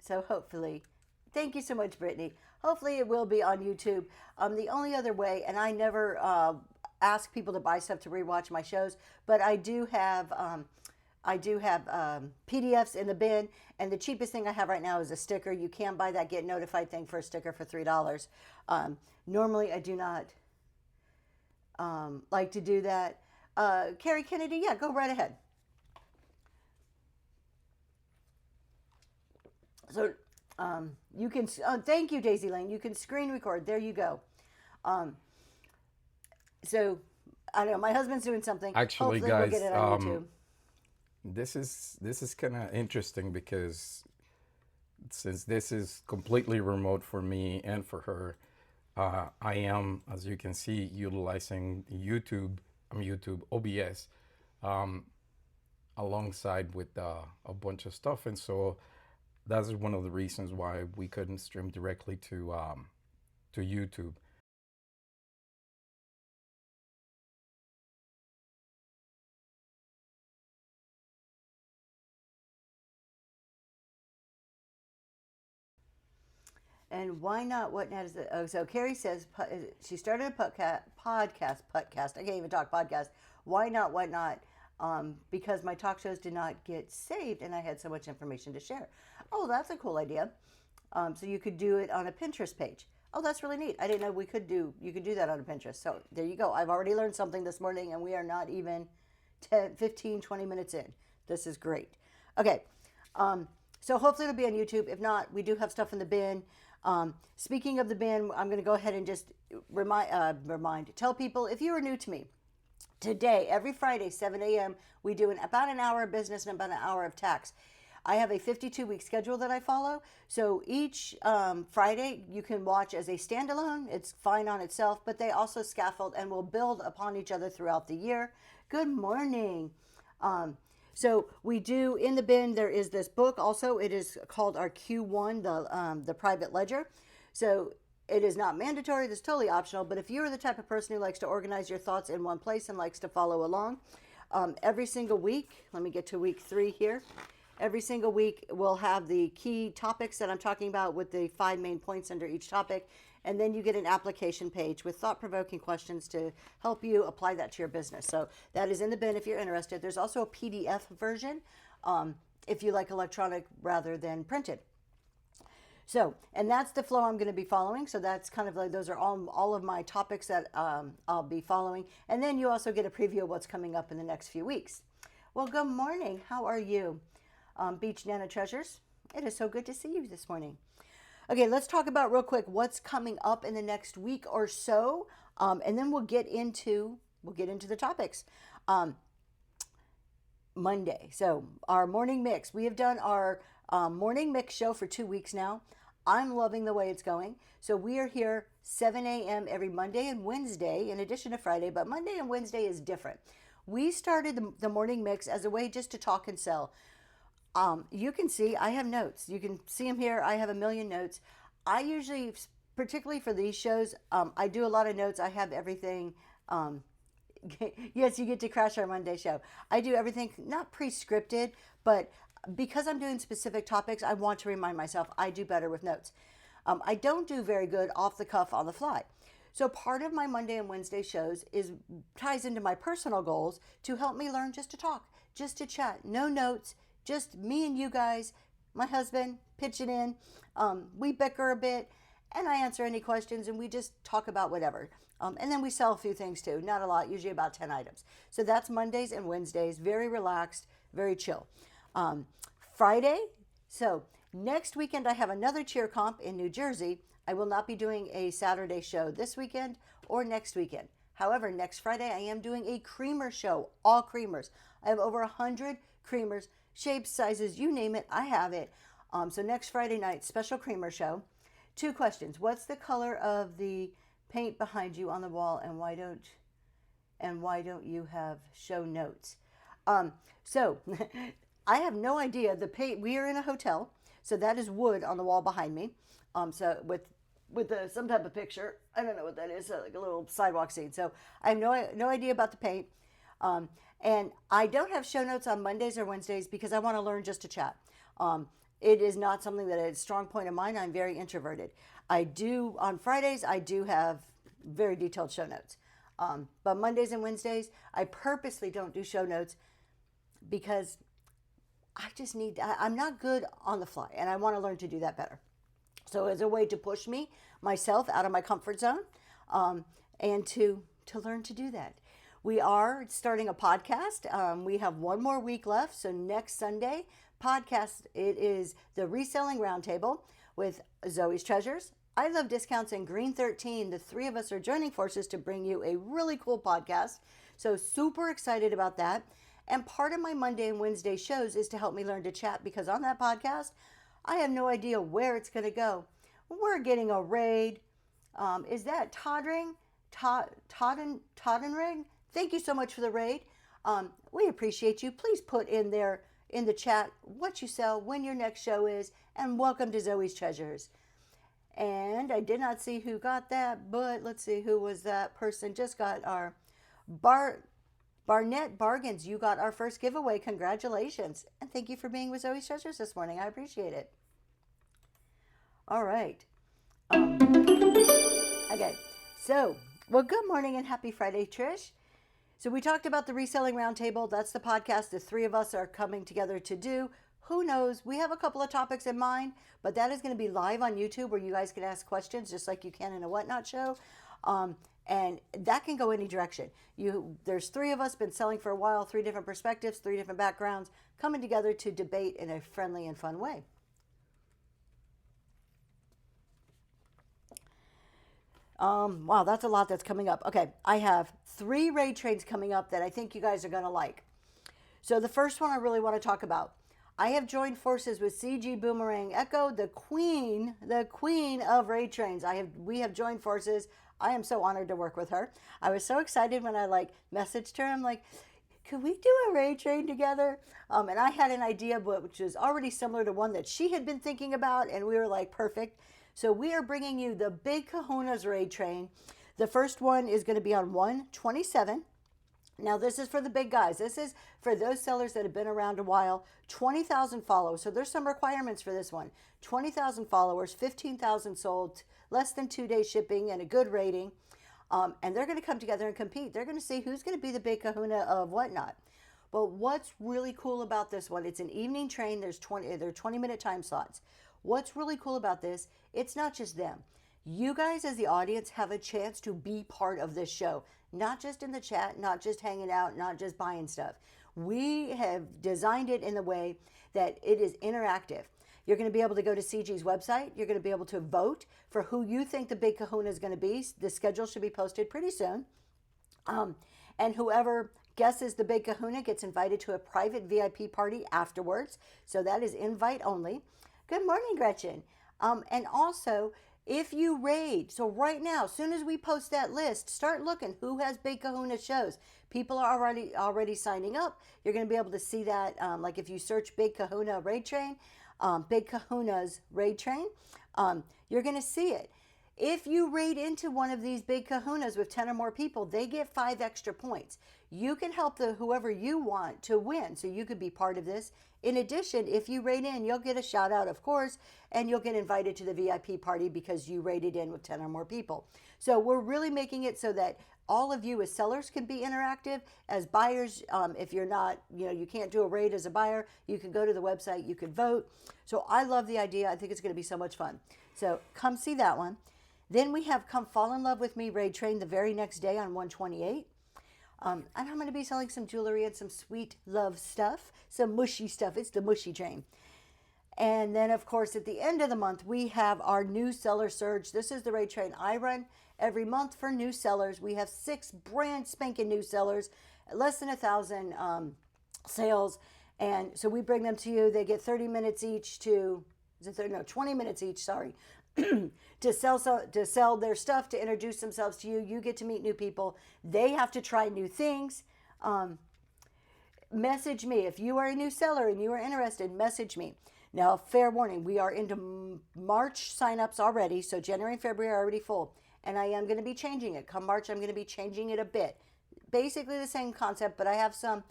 So hopefully, thank you so much, Brittany. Hopefully, it will be on YouTube. The only other way, and I never ask people to buy stuff to rewatch my shows, but I do have PDFs in the bin, and the cheapest thing I have right now is a sticker. You can buy that get notified thing for a sticker for $3. Normally, I do not like to do that. Carrie Kennedy, yeah, go right ahead. So you can, thank you, Daisy Lane. You can screen record. There you go. Um, so I don't know. My husband's doing something. Actually, Hopefully, we'll get guys, it on YouTube. this is kind of interesting because since this is completely remote for me and for her, I am, as you can see, utilizing YouTube OBS um, alongside with a bunch of stuff, and so that's one of the reasons why we couldn't stream directly to YouTube. And why not? What net is it? Oh, so Carrie says she started a podcast. I can't even talk podcast. Why not? What not? Because my talk shows did not get saved, and I had so much information to share. Oh, that's a cool idea. So you could do it on a Pinterest page. Oh, that's really neat. I didn't know you could do that on a Pinterest. So there you go. I've already learned something this morning, and we are not even 10, 15, 20 minutes in. This is great. Okay. So hopefully it'll be on YouTube. If not, we do have stuff in the bin. Speaking of the bin, I'm going to go ahead and just tell people, if you are new to me, today, every Friday, 7 a.m., we do about an hour of business and about an hour of tax. I have a 52-week schedule that I follow. So each Friday, you can watch as a standalone. It's fine on itself, but they also scaffold and will build upon each other throughout the year. Good morning. So we do in the bin. There is this book. Also, it is called our Q1, the private ledger. So it is not mandatory. This is totally optional. But if you are the type of person who likes to organize your thoughts in one place and likes to follow along, every single week. Let me get to week 3 here. Every single week, we'll have the key topics that I'm talking about with the 5 main points under each topic. And then you get an application page with thought provoking questions to help you apply that to your business. So that is in the bin if you're interested. There's also a PDF version if you like electronic rather than printed. So, and that's the flow I'm going to be following. So that's kind of like those are all of my topics that I'll be following. And then you also get a preview of what's coming up in the next few weeks. Well, good morning. How are you? Beach Nana Treasures. It is so good to see you this morning. Okay, let's talk about real quick what's coming up in the next week or so, and then we'll get into the topics. Um, Monday. So our morning mix. We have done our morning mix show for 2 weeks now. I'm loving the way it's going. So we are here 7 a.m. every Monday and Wednesday, in addition to Friday, but Monday and Wednesday is different. We started the morning mix as a way just to talk and sell. You can see I have notes. You can see them here. I have a million notes. I usually, particularly for these shows, I do a lot of notes. I have everything. Yes, you get to crash our Monday show. I do everything not pre-scripted, but because I'm doing specific topics, I want to remind myself I do better with notes. I don't do very good off the cuff on the fly. So part of my Monday and Wednesday shows is ties into my personal goals to help me learn just to talk, just to chat, no notes, just me and you guys, my husband pitching in. We bicker a bit, and I answer any questions, and we just talk about whatever. And then we sell a few things too, not a lot, usually about 10 items. So that's Mondays and Wednesdays, very relaxed, very chill. Um, Friday, so next weekend I have another cheer comp in New Jersey. I will not be doing a Saturday show this weekend or next weekend. However, next Friday I am doing a creamer show, all creamers. I have over 100 creamers, shapes, sizes, you name it, I have it. So next Friday night, special creamer show. 2 questions. What's the color of the paint behind you on the wall, and why don't you have show notes? So I have no idea. The paint. We are in a hotel, so that is wood on the wall behind me. So with some type of picture. I don't know what that is. Like a little sidewalk scene. So I have no idea about the paint. And I don't have show notes on Mondays or Wednesdays because I want to learn just to chat. it is not something that is a strong point of mine. I'm very introverted. On Fridays, I do have very detailed show notes. But Mondays and Wednesdays, I purposely don't do show notes because I'm not good on the fly, and I want to learn to do that better. So as a way to push myself out of my comfort zone, and to learn to do that. We are starting a podcast. We have one more week left. So next Sunday podcast, it is the Reselling Roundtable with Zoe's Treasures, I Love Discounts, and Green 13. The three of us are joining forces to bring you a really cool podcast. So super excited about that. And part of my Monday and Wednesday shows is to help me learn to chat, because on that podcast, I have no idea where it's going to go. We're getting a raid. Is that Toddring? Toddenring? Thank you so much for the raid. We appreciate you. Please put in there in the chat what you sell, when your next show is, and welcome to Zoe's Treasures. And I did not see who got that, but let's see who was that person. Just got our Barnett Bargains. You got our first giveaway. Congratulations. And thank you for being with Zoe's Treasures this morning. I appreciate it. All right. Okay. So, well, good morning and happy Friday, Trish. So we talked about the Reselling Roundtable. That's the podcast the three of us are coming together to do. Who knows? We have a couple of topics in mind, but that is going to be live on YouTube where you guys can ask questions just like you can in a Whatnot show. And that can go any direction. There's three of us, been selling for a while, 3 different perspectives, 3 different backgrounds, coming together to debate in a friendly and fun way. Wow, that's a lot that's coming up. Okay, I have 3 raid trains coming up that I think you guys are going to like. So the first one I really want to talk about. I have joined forces with CG Boomerang Echo, the queen of raid trains. We have joined forces. I am so honored to work with her. I was so excited when I messaged her. I'm like, could we do a raid train together? And I had an idea, which was already similar to one that she had been thinking about, and we were like, perfect. So we are bringing you the Big Kahuna's raid train. The first one is going to be on 1/27. Now, this is for the big guys. This is for those sellers that have been around a while. 20,000 followers. So there's some requirements for this one. 20,000 followers, 15,000 sold, less than 2 days shipping, and a good rating. And they're going to come together and compete. They're going to see who's going to be the Big Kahuna of Whatnot. But what's really cool about this one, it's an evening train. There are 20-minute time slots. What's really cool about this, it's not just them. You guys as the audience have a chance to be part of this show. Not just in the chat, not just hanging out, not just buying stuff. We have designed it in the way that it is interactive. You're going to be able to go to CG's website. You're going to be able to vote for who you think the Big Kahuna is going to be. The schedule should be posted pretty soon. And whoever guesses the Big Kahuna gets invited to a private VIP party afterwards. So that is invite only. Good morning, Gretchen. And also, if you raid, so right now, as soon as we post that list, start looking who has Big Kahuna shows. People are already signing up. You're going to be able to see that, like if you search Big Kahuna raid train, Big Kahuna's raid train, you're going to see it. If you raid into one of these Big Kahunas with 10 or more people, they get 5 extra points. You can help whoever you want to win, so you could be part of this. In addition, if you raid in, you'll get a shout out, of course, and you'll get invited to the VIP party because you raided in with 10 or more people. So we're really making it so that all of you as sellers can be interactive. As buyers, if you're not, you can't do a raid as a buyer, you can go to the website, you can vote. So I love the idea. I think it's going to be so much fun. So come see that one. Then we have Come Fall in Love with Me raid train the very next day on 1/28. And I'm going to be selling some jewelry and some sweet love stuff, some mushy stuff. It's the mushy train. And then, of course, at the end of the month, we have our new seller surge. This is the raid train I run every month for new sellers. We have 6 brand spanking new sellers, less than 1,000 sales. And so we bring them to you. They get 30 minutes each 20 minutes each, sorry, to sell their stuff, to introduce themselves to you. You get to meet new people. They have to try new things. Message me. If you are a new seller and you are interested, message me. Now, fair warning, we are into March signups already, so January and February are already full. And I am going to be changing it. Come March, I'm going to be changing it a bit. Basically the same concept, but I have some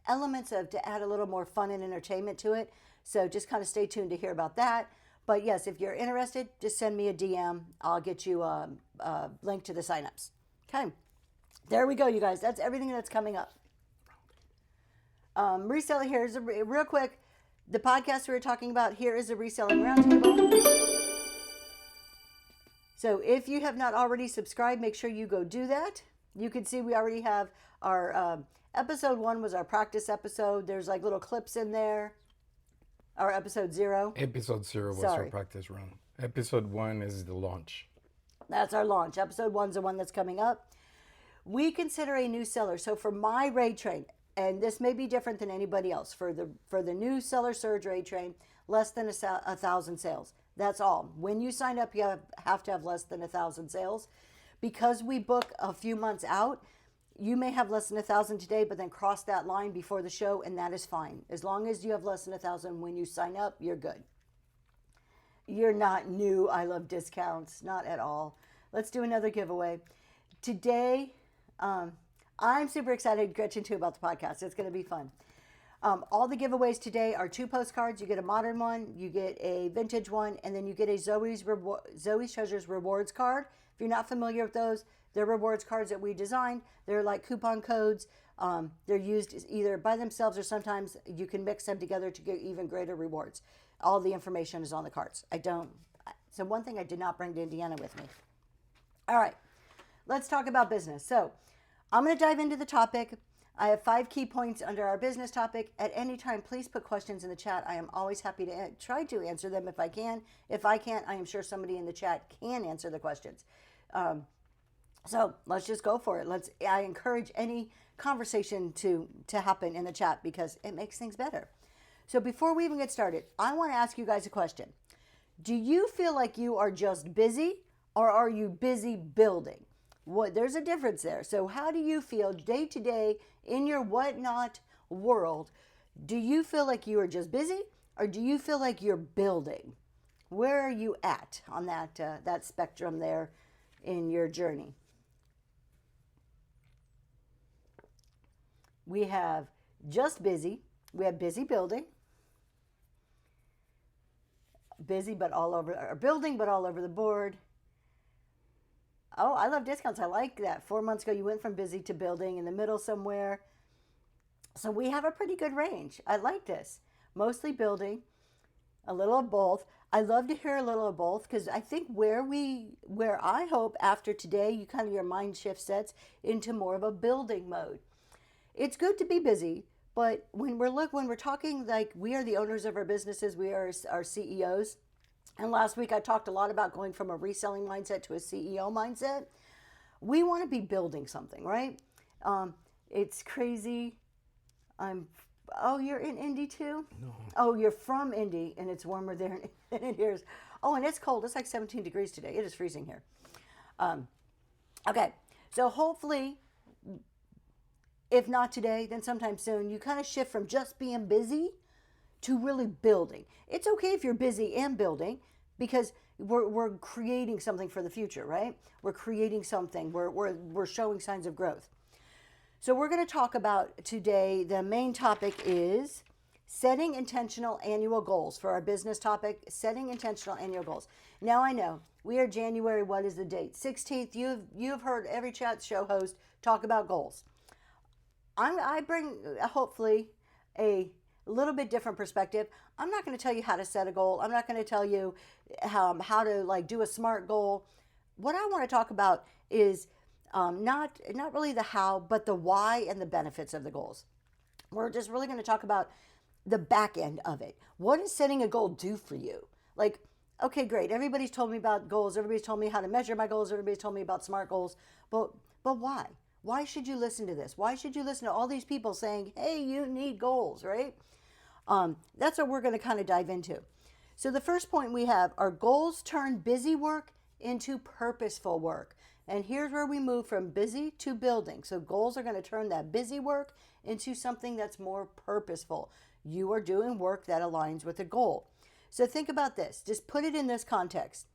elements to add a little more fun and entertainment to it. So just kind of stay tuned to hear about that. But yes, if you're interested, just send me a DM. I'll get you a link to the signups. Okay, there we go, you guys. That's everything that's coming up. Reselling, here's a real quick. The podcast we were talking about, here is a reselling roundtable. So if you have not already subscribed, make sure you go do that. You can see we already have our episode 1 was our practice episode. There's like little clips in there. Our episode 0. Episode 0 was our practice run. Episode 1 is the launch. That's our launch. Episode 1's the one that's coming up. We consider a new seller. So for my raid train, and this may be different than anybody else, for the new seller surge raid train, less than 1,000 sales. That's all. When you sign up, you have to have less than 1,000 sales. Because we book a few months out, you may have less than 1,000 today, but then cross that line before the show, and that is fine. As long as you have less than 1,000 when you sign up, you're good. You're not new. I love discounts. Not at all. Let's do another giveaway. Today, I'm super excited, Gretchen, too, about the podcast. It's going to be fun. All the giveaways today are 2 postcards. You get a modern one, you get a vintage one, and then you get a Zoe's Treasures rewards card. If you're not familiar with those, they're rewards cards that we designed. They're like coupon codes. They're used either by themselves or sometimes you can mix them together to get even greater rewards. All the information is on the cards. So one thing I did not bring to Indiana with me. All right, let's talk about business. So I'm going to dive into the topic. I have 5 key points under our business topic. At any time, please put questions in the chat. I am always happy to try to answer them if I can. If I can't, I am sure somebody in the chat can answer the questions. So let's just go for it. I encourage any conversation to happen in the chat because it makes things better. So before we even get started, I want to ask you guys a question. Do you feel like you are just busy, or are you busy building? There's a difference there. So how do you feel day to day in your whatnot world? Do you feel like you are just busy, or do you feel like you're building? Where are you at on that spectrum there in your journey? We have just busy. We have busy building. Busy but all over, or building but all over the board. Oh, I love discounts. I like that. 4 months ago, you went from busy to building in the middle somewhere. So we have a pretty good range. I like this. Mostly building, a little of both. I love to hear a little of both because I think where I hope after today, your mind shift sets into more of a building mode. It's good to be busy, but when we're talking like we are the owners of our businesses, we are our CEOs. And last week I talked a lot about going from a reselling mindset to a CEO mindset. We want to be building something, right? It's crazy. You're in Indy too? No. Oh, you're from Indy, and it's warmer there than it is. Oh, and it's cold. It's like 17 degrees today. It is freezing here. Okay, so hopefully, if not today, then sometime soon, you kind of shift from just being busy to really building. It's okay if you're busy and building because we're creating something for the future, right? We're creating something. We're showing signs of growth. So we're going to talk about today, the main topic is setting intentional annual goals for our business topic, setting intentional annual goals. Now I know we are January, what is the date? 16th. You've heard every chat show host talk about goals. I bring hopefully a little bit different perspective. I'm not going to tell you how to set a goal. I'm not going to tell you how to do a SMART goal. What I want to talk about is not really the how, but the why and the benefits of the goals. We're just really going to talk about the back end of it. What does setting a goal do for you? Like, okay, great. Everybody's told me about goals. Everybody's told me how to measure my goals. Everybody's told me about SMART goals. But why? Why should you listen to this? Why should you listen to all these people saying, hey, you need goals, right? That's what we're going to kind of dive into. So the first point we have are goals turn busy work into purposeful work. And here's where we move from busy to building. So goals are going to turn that busy work into something that's more purposeful. You are doing work that aligns with a goal. So think about this. Just put it in this context.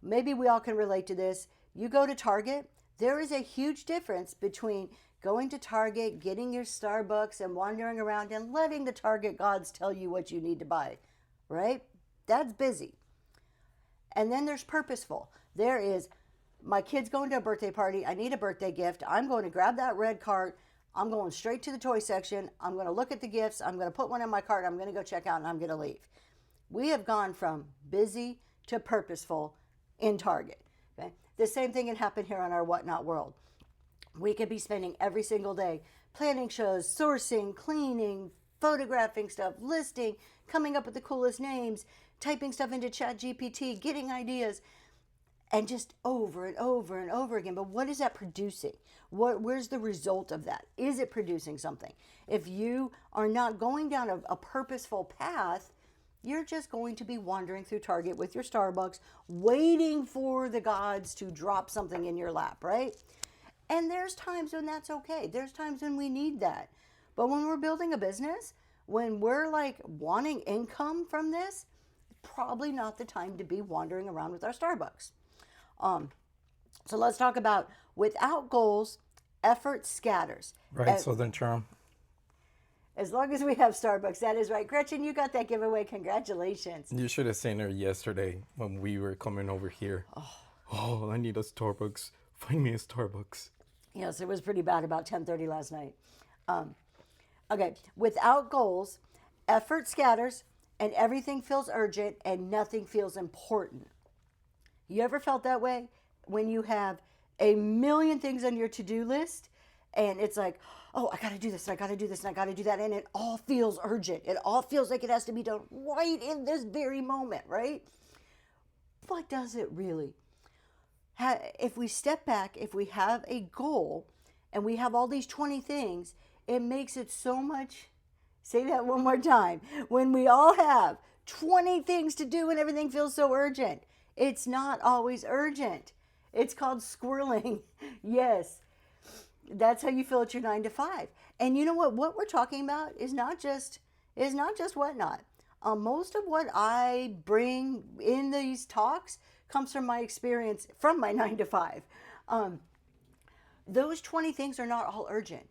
Maybe we all can relate to this. You go to Target. There is a huge difference between going to Target, getting your Starbucks, and wandering around and letting the Target gods tell you what you need to buy, right? That's busy. And then there's purposeful. There is, my kid's going to a birthday party. I need a birthday gift. I'm going to grab that red cart. I'm going straight to the toy section. I'm going to look at the gifts. I'm going to put one in my cart. I'm going to go check out and I'm going to leave. We have gone from busy to purposeful in Target. Okay? The same thing can happen here on our Whatnot world. We could be spending every single day planning shows, sourcing, cleaning, photographing stuff, listing, coming up with the coolest names, typing stuff into ChatGPT, getting ideas, and just over and over and over again. But what is that producing? Where's the result of that? Is it producing something? If you are not going down a purposeful path, you're just going to be wandering through Target with your Starbucks, waiting for the gods to drop something in your lap, right? And there's times when that's okay. There's times when we need that. But when we're building a business, when we're like wanting income from this, probably not the time to be wandering around with our Starbucks. So let's talk about without goals, effort scatters. Right, Southern Charm. As long as we have Starbucks, that is right. Gretchen, you got that giveaway. Congratulations. You should have seen her yesterday when we were coming over here. Oh, I need a Starbucks. Find me a Starbucks. Yes, it was pretty bad about 10:30 last night. Okay, without goals, effort scatters, and everything feels urgent and nothing feels important. You ever felt that way when you have a million things on your to-do list and it's like, oh, I got to do this, and I got to do this, and I got to do that, and it all feels urgent. It all feels like it has to be done right in this very moment, right? But does it really? If we step back, if we have a goal and we have all these 20 things, it makes it so much, say that one more time, when we all have 20 things to do and everything feels so urgent, it's not always urgent. It's called squirreling. Yes, that's how you feel at your 9 to 5. And you know what we're talking about is not just Whatnot. Most of what I bring in these talks comes from my experience from my 9 to 5. Those 20 things are not all urgent,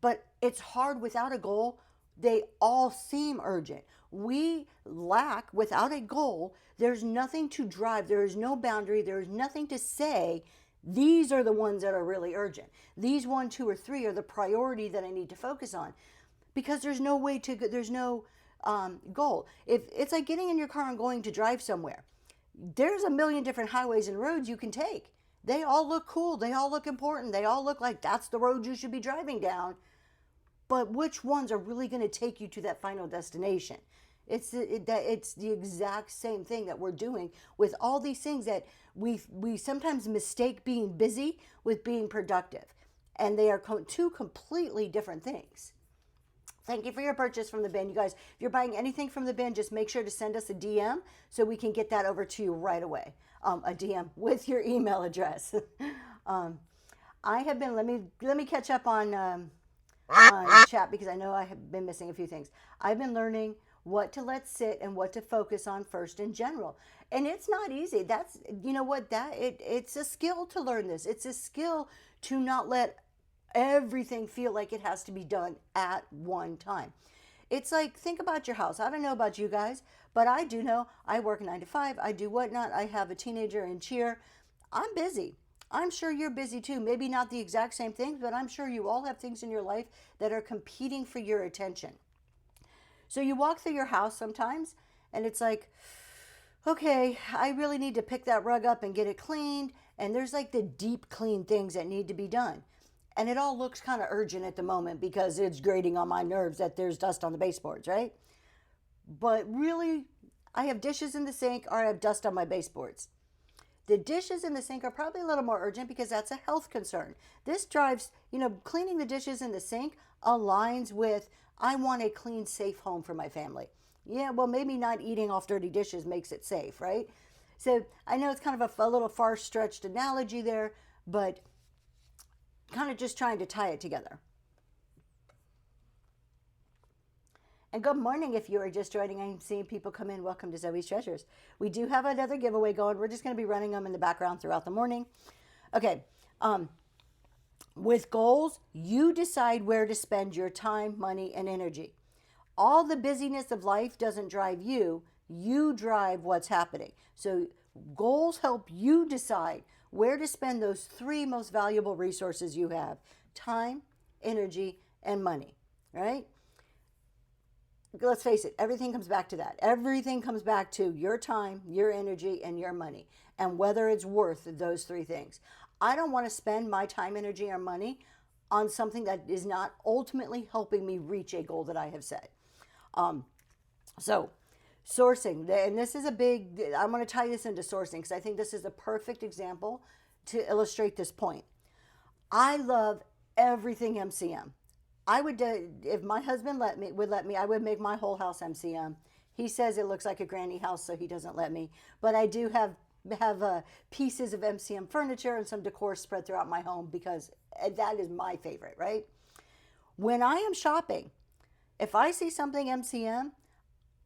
but it's hard without a goal. They all seem urgent. We lack, without a goal, there's nothing to drive. There is no boundary. There is nothing to say, these are the ones that are really urgent. These 1, 2, or 3 are the priority that I need to focus on, because there's no way to, there's no goal. If it's like getting in your car and going to drive somewhere, there's a million different highways and roads you can take. They all look cool. They all look important. They all look like that's the road you should be driving down. But which ones are really going to take you to that final destination? It's the exact same thing that we're doing with all these things that we sometimes mistake being busy with being productive. And they are two completely different things. Thank you for your purchase from the bin. You guys, if you're buying anything from the bin, just make sure to send us a DM so we can get that over to you right away. A DM with your email address. I have been, let me catch up on chat, because I know I have been missing a few things. I've been learning what to let sit and what to focus on first in general. And it's not easy. That's, you know what, it's a skill to learn this. It's a skill to not let everything feel like it has to be done at one time. It's like, think about your house. I don't know about you guys, but I do know I work 9 to 5. I do Whatnot. I have a teenager in cheer. I'm busy. I'm sure you're busy too. Maybe not the exact same things, but I'm sure you all have things in your life that are competing for your attention. So you walk through your house sometimes and it's like, okay, I really need to pick that rug up and get it cleaned. And there's like the deep clean things that need to be done. And it all looks kind of urgent at the moment because it's grating on my nerves that there's dust on the baseboards, right? But really, I have dishes in the sink or I have dust on my baseboards. The dishes in the sink are probably a little more urgent because that's a health concern. This drives, cleaning the dishes in the sink aligns with, I want a clean, safe home for my family. Yeah, well, maybe not eating off dirty dishes makes it safe, right? So I know it's kind of a little far-stretched analogy there, but kind of just trying to tie it together. And good morning if you are just joining. I'm seeing people come in. Welcome to Zoe's Treasures. We do have another giveaway going. We're just going to be running them in the background throughout the morning. Okay. With goals, you decide where to spend your time, money, and energy. All the busyness of life doesn't drive you, you drive what's happening. So, goals help you decide where to spend those three most valuable resources you have: time, energy, and money, right? Let's face it, everything comes back to that. Everything comes back to your time, your energy, and your money, and whether it's worth those three things. I don't want to spend my time, energy, or money on something that is not ultimately helping me reach a goal that I have set. So, sourcing, and this is a big, I'm going to tie this into sourcing because I think this is a perfect example to illustrate this point. I love everything MCM. I would, if my husband would let me, I would make my whole house MCM. He says it looks like a granny house, so he doesn't let me. But I do have pieces of MCM furniture and some decor spread throughout my home because that is my favorite, right? When I am shopping, if I see something MCM,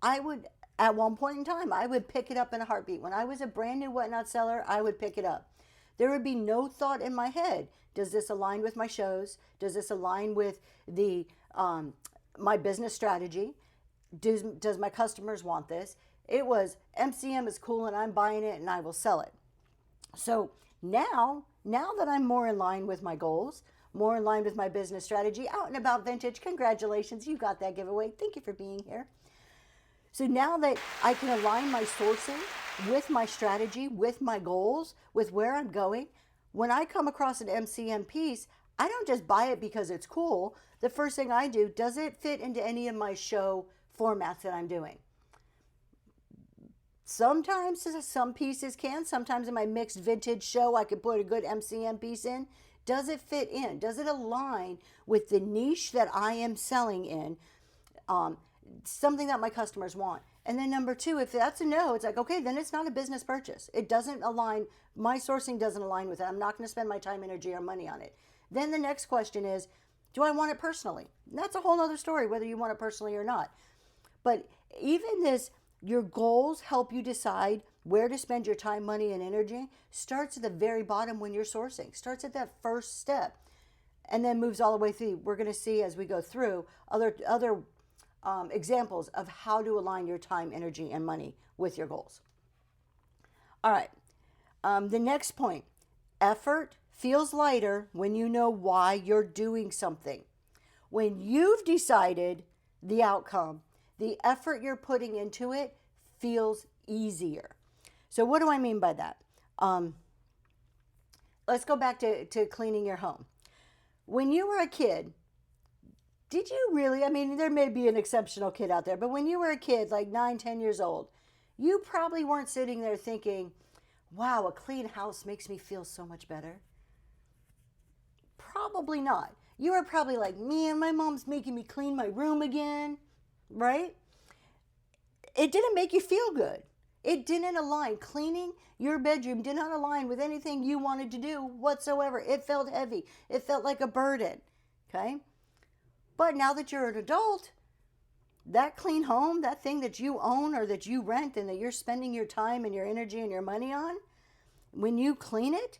I would, at one point in time, I would pick it up in a heartbeat. When I was a brand new Whatnot seller, I would pick it up. There would be no thought in my head, does this align with my shows? Does this align with the my business strategy? Does my customers want this? It was MCM is cool and I'm buying it and I will sell it. So now that I'm more in line with my goals, more in line with my business strategy, out and about vintage, congratulations, you got that giveaway. Thank you for being here. So now that I can align my sourcing with my strategy, with my goals, with where I'm going, when I come across an MCM piece, I don't just buy it because it's cool. The first thing I do, does it fit into any of my show formats that I'm doing? Sometimes some pieces can. Sometimes in my mixed vintage show, I could put a good MCM piece in. Does it fit in? Does it align with the niche that I am selling in? Something that my customers want. And then number two, if that's a no, it's like, okay, then it's not a business purchase. It doesn't align. My sourcing doesn't align with it. I'm not going to spend my time, energy, or money on it. Then the next question is, do I want it personally? And that's a whole other story, whether you want it personally or not. But even this, your goals help you decide where to spend your time, money, and energy, starts at the very bottom when you're sourcing. Starts at that first step and then moves all the way through. We're going to see as we go through other examples of how to align your time, energy, and money with your goals. All right. The next point, effort feels lighter when you know why you're doing something. When you've decided the outcome, the effort you're putting into it feels easier. So what do I mean by that? Let's go back to cleaning your home. When you were a kid, did you really, I mean, there may be an exceptional kid out there, but when you were a kid, like 9, 10 years old, you probably weren't sitting there thinking, wow, a clean house makes me feel so much better. Probably not. You were probably like, man, my mom's making me clean my room again, right? It didn't make you feel good. It didn't align. Cleaning your bedroom did not align with anything you wanted to do whatsoever. It felt heavy. It felt like a burden, okay? But now that you're an adult, that clean home, that thing that you own or that you rent and that you're spending your time and your energy and your money on, when you clean it,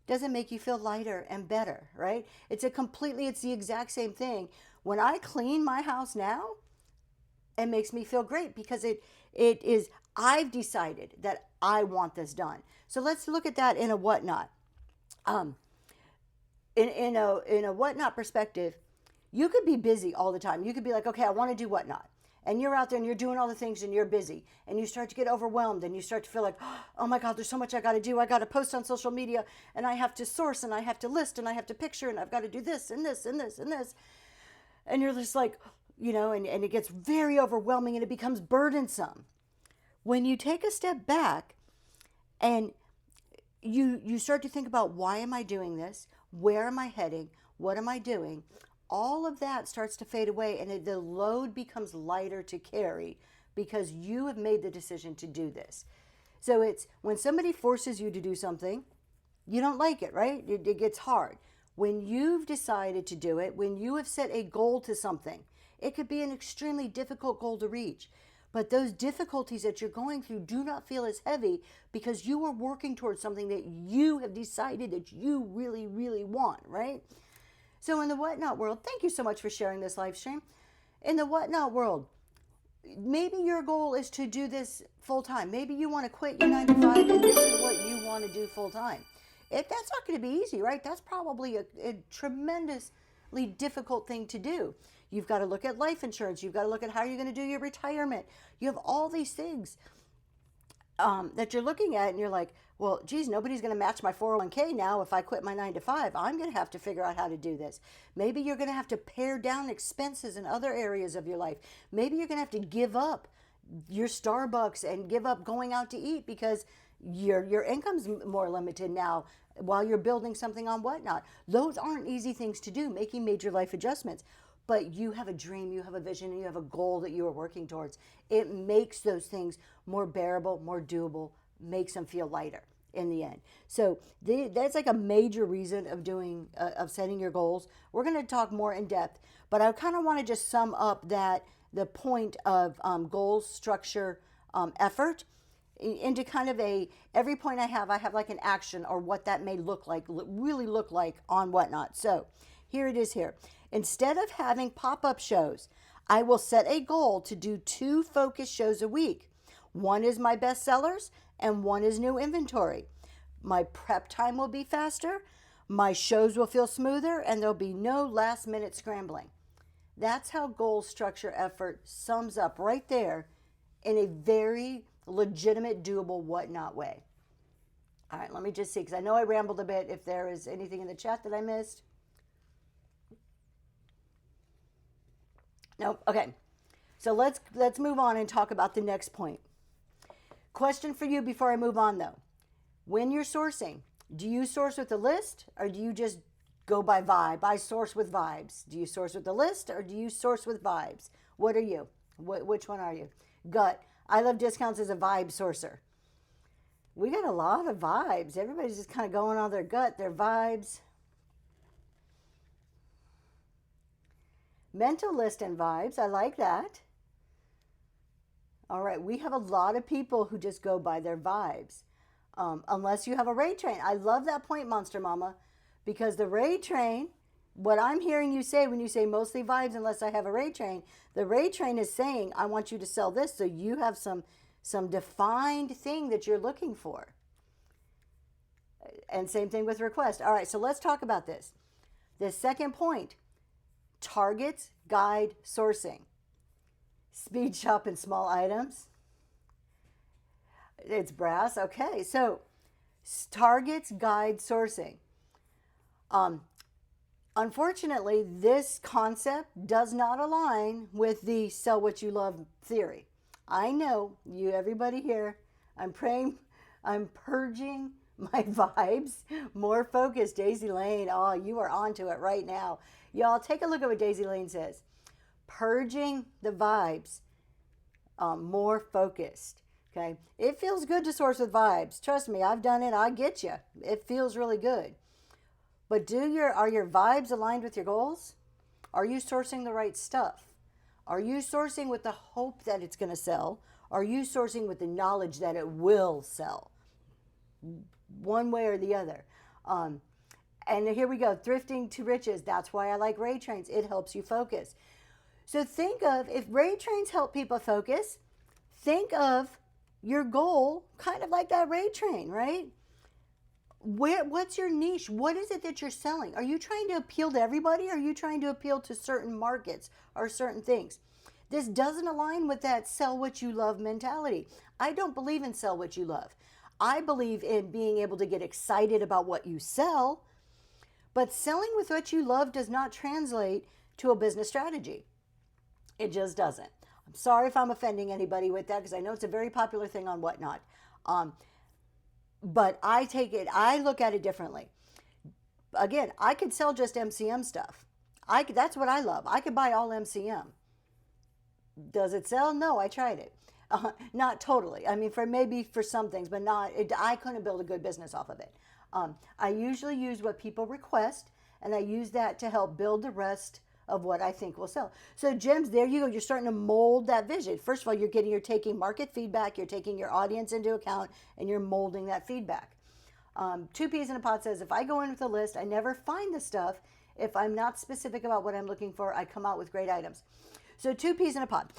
doesn't make you feel lighter and better, right? It's the exact same thing. When I clean my house now, it makes me feel great because I've decided that I want this done. So let's look at that in a Whatnot. In a Whatnot perspective, you could be busy all the time. You could be like, okay, I want to do Whatnot. And you're out there and you're doing all the things and you're busy. And you start to get overwhelmed and you start to feel like, oh my God, there's so much I got to do. I got to post on social media and I have to source and I have to list and I have to picture and I've got to do this and this and this and this. And you're just like, and it gets very overwhelming and it becomes burdensome. When you take a step back and you start to think about, why am I doing this? Where am I heading? What am I doing? All of that starts to fade away and the load becomes lighter to carry because you have made the decision to do this. So it's when somebody forces you to do something, you don't like it, right? It gets hard. When you've decided to do it, when you have set a goal to something, it could be an extremely difficult goal to reach. But those difficulties that you're going through do not feel as heavy because you are working towards something that you have decided that you really, really want, right? So in the Whatnot world, thank you so much for sharing this live stream. In the Whatnot world, maybe your goal is to do this full time. Maybe you want to quit your 9 to 5 and this is what you want to do full time. If that's not going to be easy, right? That's probably a tremendously difficult thing to do. You've got to look at life insurance. You've got to look at how you're going to do your retirement. You have all these things that you're looking at, and you're like, well, geez, nobody's going to match my 401k now if I quit my 9 to 5. I'm going to have to figure out how to do this. Maybe you're going to have to pare down expenses in other areas of your life. Maybe you're going to have to give up your Starbucks and give up going out to eat because your income's more limited now while you're building something on Whatnot. Those aren't easy things to do, making major life adjustments. But you have a dream, you have a vision, and you have a goal that you are working towards. It makes those things more bearable, more doable, makes them feel lighter in the end. So that's like a major reason of setting your goals. We're going to talk more in depth, but I kind of want to just sum up the point of goals, structure, effort into kind of every point I have like an action or what that may really look like on Whatnot. So here it is here. Instead of having pop-up shows, I will set a goal to do 2 focus shows a week. One is my best sellers and one is new inventory. My prep time will be faster, my shows will feel smoother, and there'll be no last-minute scrambling. That's how goal, structure, effort sums up right there in a very legitimate, doable, Whatnot way. All right, let me just see, because I know I rambled a bit. If there is anything in the chat that I missed. Nope. Okay. So let's move on and talk about the next point. Question for you before I move on though. When you're sourcing, do you source with a list or do you just go by vibe? I source with vibes. Do you source with a list or do you source with vibes? What are you? Which one are you? Gut. I Love Discounts as a vibe sourcer. We got a lot of vibes. Everybody's just kind of going on their gut, their vibes. Mental list and vibes. I like that. All right. We have a lot of people who just go by their vibes. Unless you have a rate train. I love that point, Monster Mama, because the rate train, what I'm hearing you say when you say mostly vibes unless I have a rate train, the rate train is saying, I want you to sell this so you have some defined thing that you're looking for. And same thing with request. All right. So let's talk about this. The second point. Targets, guide, sourcing. Speed shop and small items. It's brass. Okay, so targets, guide, sourcing. Unfortunately, this concept does not align with the sell what you love theory. I know you, everybody here, I'm purging my vibes, more focused. Daisy Lane, oh, you are onto it right now. Y'all, take a look at what Daisy Lane says. Purging the vibes, more focused. Okay, it feels good to source with vibes. Trust me, I've done it. I get you. It feels really good. But are your vibes aligned with your goals? Are you sourcing the right stuff? Are you sourcing with the hope that it's going to sell? Are you sourcing with the knowledge that it will sell? One way or the other. And here we go, thrifting to riches. That's why I like rate trains. It helps you focus. So think of, if rate trains help people focus, think of your goal kind of like that rate train, right? What's your niche? What is it that you're selling? Are you trying to appeal to everybody? Or are you trying to appeal to certain markets or certain things? This doesn't align with that sell what you love mentality. I don't believe in sell what you love. I believe in being able to get excited about what you sell, but selling with what you love does not translate to a business strategy. It just doesn't. I'm sorry if I'm offending anybody with that because I know it's a very popular thing on Whatnot. But I look at it differently. Again, I could sell just MCM stuff. That's what I love. I could buy all MCM. Does it sell? No, I tried it. Not totally. I mean, maybe for some things, but not. I couldn't build a good business off of it. I usually use what people request, and I use that to help build the rest of what I think will sell. So, Gems, there you go. You're starting to mold that vision. First of all, you're taking market feedback, you're taking your audience into account, and you're molding that feedback. 2 Peas in a Pod says, if I go in with a list, I never find the stuff. If I'm not specific about what I'm looking for, I come out with great items. So 2 peas in a pod.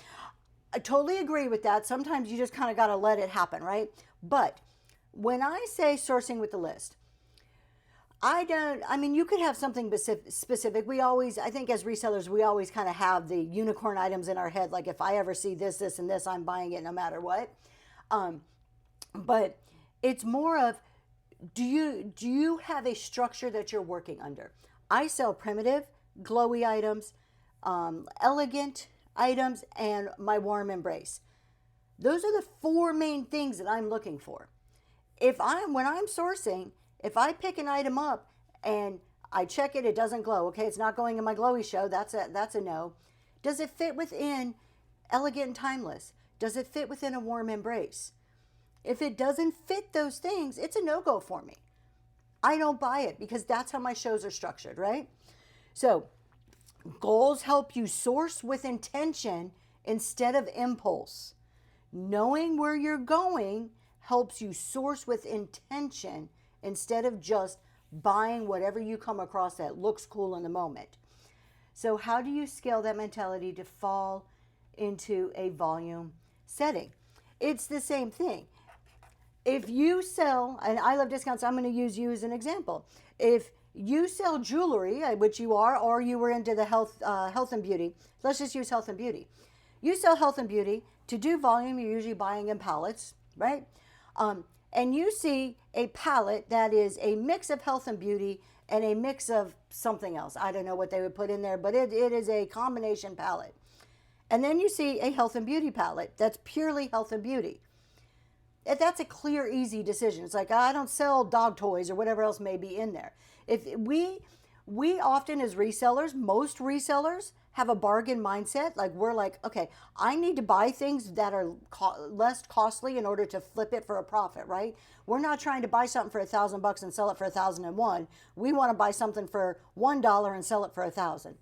I totally agree with that. Sometimes you just kind of got to let it happen, right? But when I say sourcing with the list, you could have something specific. We always, I think as resellers, we always kind of have the unicorn items in our head. Like if I ever see this, this, and this, I'm buying it no matter what. But it's more of, do you have a structure that you're working under? I sell primitive, glowy items, elegant items, and my warm embrace. Those are the 4 main things that I'm looking for. When I'm sourcing, if I pick an item up and I check it, it doesn't glow. Okay, it's not going in my glowy show. That's a no. Does it fit within elegant and timeless? Does it fit within a warm embrace? If it doesn't fit those things, it's a no-go for me. I don't buy it because that's how my shows are structured, right? So goals help you source with intention instead of impulse. Knowing where you're going helps you source with intention instead of just buying whatever you come across that looks cool in the moment. So how do you scale that mentality to fall into a volume setting? It's the same thing. If you sell, and I love discounts, I'm going to use you as an example. If you sell jewelry, which you are, or you were into the health and beauty, let's just use health and beauty. You sell health and beauty. To do volume, you're usually buying in pallets, right? And you see a palette that is a mix of health and beauty and a mix of something else. I don't know what they would put in there, but it is a combination palette. And then you see a health and beauty palette that's purely health and beauty. That's a clear, easy decision. It's like, I don't sell dog toys or whatever else may be in there. If we often as resellers, most resellers have a bargain mindset. Like we're like, okay, I need to buy things that are less costly in order to flip it for a profit, right? We're not trying to buy something for $1,000 and sell it for 1,001. We want to buy something for $1 and sell it for 1,000.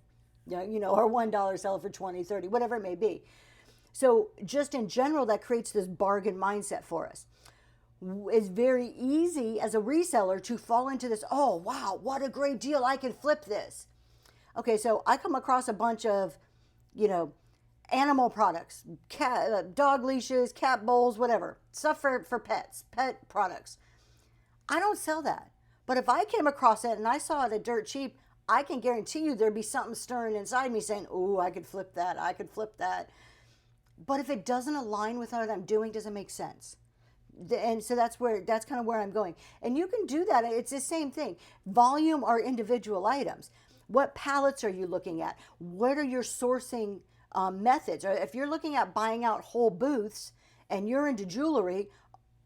Or $1 sell it for 20, 30, whatever it may be. So just in general, that creates this bargain mindset for us. It's very easy as a reseller to fall into this, oh, wow, what a great deal. I can flip this. Okay, so I come across a bunch of, animal products, dog leashes, cat bowls, whatever, stuff for pets, pet products. I don't sell that. But if I came across it and I saw it at dirt cheap, I can guarantee you there'd be something stirring inside me saying, oh, I could flip that. I could flip that. But if it doesn't align with what I'm doing, doesn't make sense. And so that's kind of where I'm going. And you can do that. It's the same thing. Volume are individual items. What palettes are you looking at? What are your sourcing methods? Or if you're looking at buying out whole booths and you're into jewelry,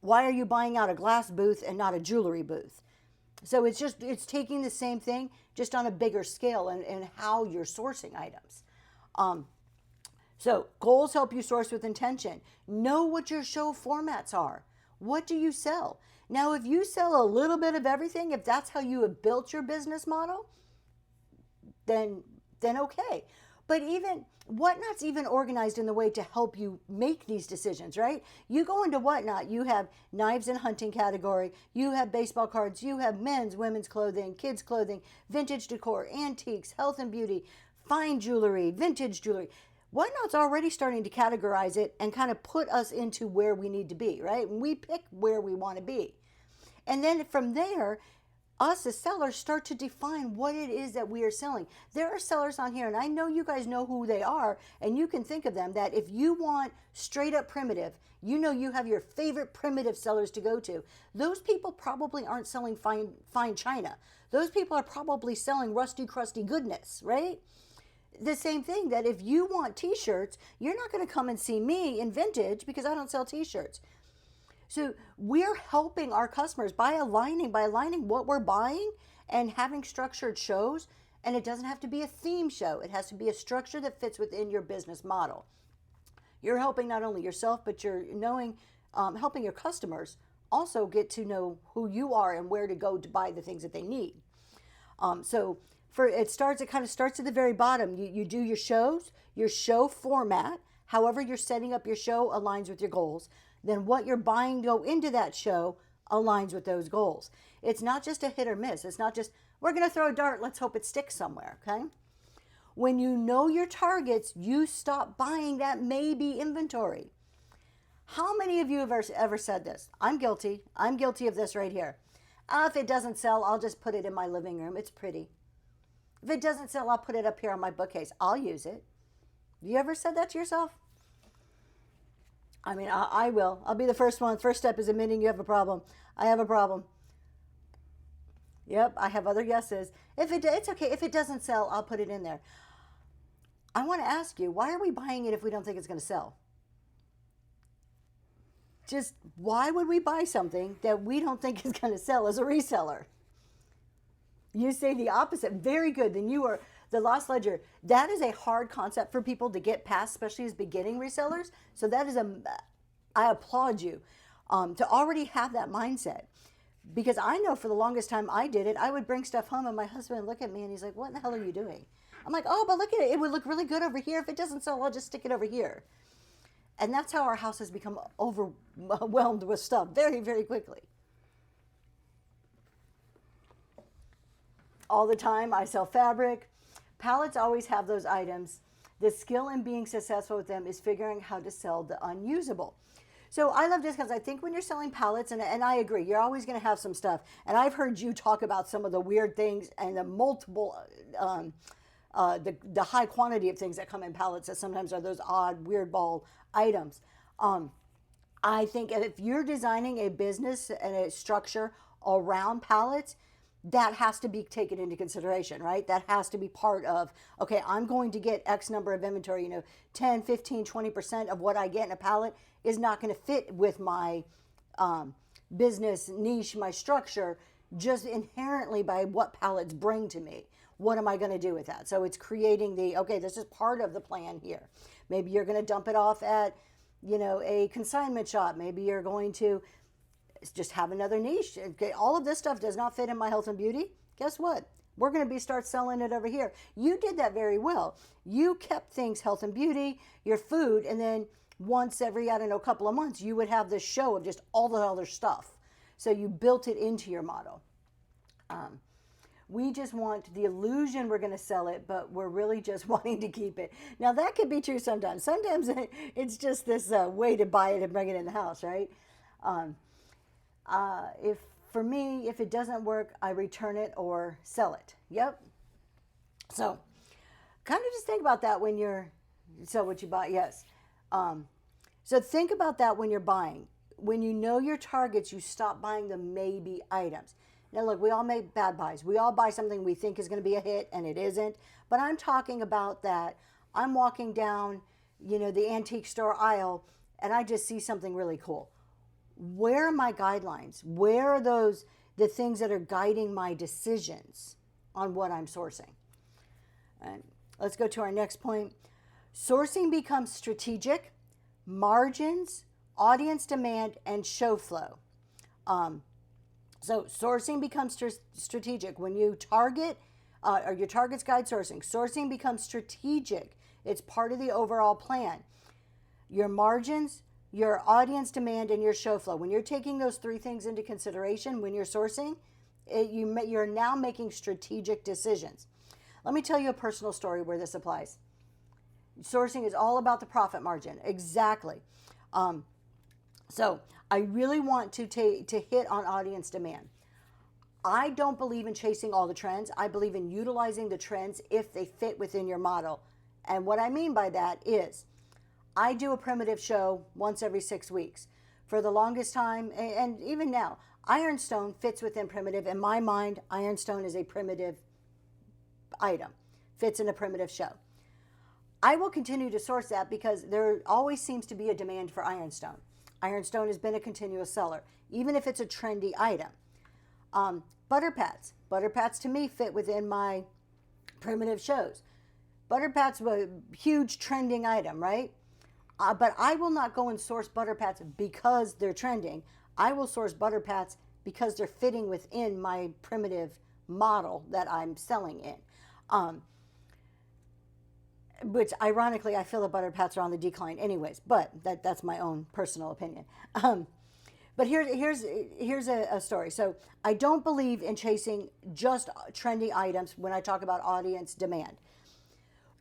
why are you buying out a glass booth and not a jewelry booth? So it's taking the same thing, just on a bigger scale and how you're sourcing items. So goals help you source with intention. Know what your show formats are. What do you sell? Now, if you sell a little bit of everything, if that's how you have built your business model, then okay. But even Whatnot's even organized in the way to help you make these decisions, right? You go into Whatnot, you have knives and hunting category, you have baseball cards, you have men's, women's clothing, kids clothing, vintage decor, antiques, health and beauty, fine jewelry, vintage jewelry. Whatnot's already starting to categorize it and kind of put us into where we need to be, right? And we pick where we want to be. And then from there, us as sellers start to define what it is that we are selling. There are sellers on here, and I know you guys know who they are, and you can think of them, that if you want straight up primitive, you have your favorite primitive sellers to go to. Those people probably aren't selling fine china. Those people are probably selling rusty, crusty goodness, right? The same thing, that if you want t-shirts, you're not going to come and see me in vintage because I don't sell t-shirts. So we're helping our customers by aligning what we're buying and having structured shows. And it doesn't have to be a theme show. It has to be a structure that fits within your business model. You're helping not only yourself, but you're helping your customers also get to know who you are and where to go to buy the things that they need. It kind of starts at the very bottom. You do your shows, your show format, however you're setting up your show aligns with your goals. Then what you're buying to go into that show aligns with those goals. It's not just a hit or miss. It's not just, we're going to throw a dart, let's hope it sticks somewhere, okay? When you know your targets, you stop buying that maybe inventory. How many of you have ever said this? I'm guilty. I'm guilty of this right here. If it doesn't sell, I'll just put it in my living room. It's pretty. If it doesn't sell, I'll put it up here on my bookcase. I'll use it. You ever said that to yourself? I mean, I will. I'll be the first one. First step is admitting you have a problem. I have a problem. Yep, I have other yeses. It's okay. If it doesn't sell, I'll put it in there. I want to ask you, why are we buying it if we don't think it's going to sell? Just why would we buy something that we don't think is going to sell as a reseller? You say the opposite. Very good. Then you are the loss ledger. That is a hard concept for people to get past, especially as beginning resellers. So that is I applaud you to already have that mindset. Because I know for the longest time I did it, I would bring stuff home and my husband would look at me and he's like, what in the hell are you doing? I'm like, oh, but look at it. It would look really good over here. If it doesn't sell, I'll just stick it over here. And that's how our house has become overwhelmed with stuff very, very quickly. All the time, I sell fabric. Palettes always have those items. The skill in being successful with them is figuring how to sell the unusable. So I love discounts. I think when you're selling palettes, and I agree, you're always going to have some stuff. And I've heard you talk about some of the weird things and the multiple, the high quantity of things that come in pallets that sometimes are those odd, weird ball items. I think if you're designing a business and a structure around pallets, that has to be taken into consideration, right? That has to be part of, okay, I'm going to get X number of inventory, 10, 15, 20% of what I get in a pallet is not going to fit with my business niche, my structure, just inherently by what pallets bring to me. What am I going to do with that? So it's creating okay, this is part of the plan here. Maybe you're going to dump it off at, a consignment shop. Maybe you're going to just have another niche. Okay, all of this stuff does not fit in my health and beauty. Guess what? We're going to start selling it over here. You did that very well. You kept things health and beauty, your food, and then once every, couple of months, you would have this show of just all the other stuff. So you built it into your model. We just want the illusion we're going to sell it, but we're really just wanting to keep it. Now, that could be true sometimes. Sometimes it's just this way to buy it and bring it in the house, right? For me, if it doesn't work, I return it or sell it. Yep. So kind of just think about that when you're, sell what you buy. Yes. So think about that when you're buying. When you know your targets, you stop buying the maybe items. Now look, we all make bad buys. We all buy something we think is going to be a hit and it isn't. But I'm talking about that. I'm walking down, the antique store aisle and I just see something really cool. Where are my guidelines? Where are the things that are guiding my decisions on what I'm sourcing? And let's go to our next point. Sourcing becomes strategic, margins, audience demand, and show flow. So sourcing becomes strategic. When you target, or your targets guide sourcing, sourcing becomes strategic. It's part of the overall plan. Your margins, your audience demand, and your show flow. When you're taking those three things into consideration when you're sourcing, you're now making strategic decisions. Let me tell you a personal story where this applies. Sourcing is all about the profit margin. Exactly. So I really want to hit on audience demand. I don't believe in chasing all the trends. I believe in utilizing the trends if they fit within your model. And what I mean by that is, I do a primitive show once every 6 weeks. For the longest time, and even now, Ironstone fits within primitive. In my mind, Ironstone is a primitive item, fits in a primitive show. I will continue to source that because there always seems to be a demand for Ironstone. Ironstone has been a continuous seller, even if it's a trendy item. Butter Pats. Butter Pats to me fit within my primitive shows. Butter Pats was a huge trending item, right? But I will not go and source Butter Pats because they're trending. I will source Butter Pats because they're fitting within my primitive model that I'm selling in. Which ironically, I feel the Butter Pats are on the decline anyways, but that's my own personal opinion. But here's a story. So I don't believe in chasing just trendy items when I talk about audience demand.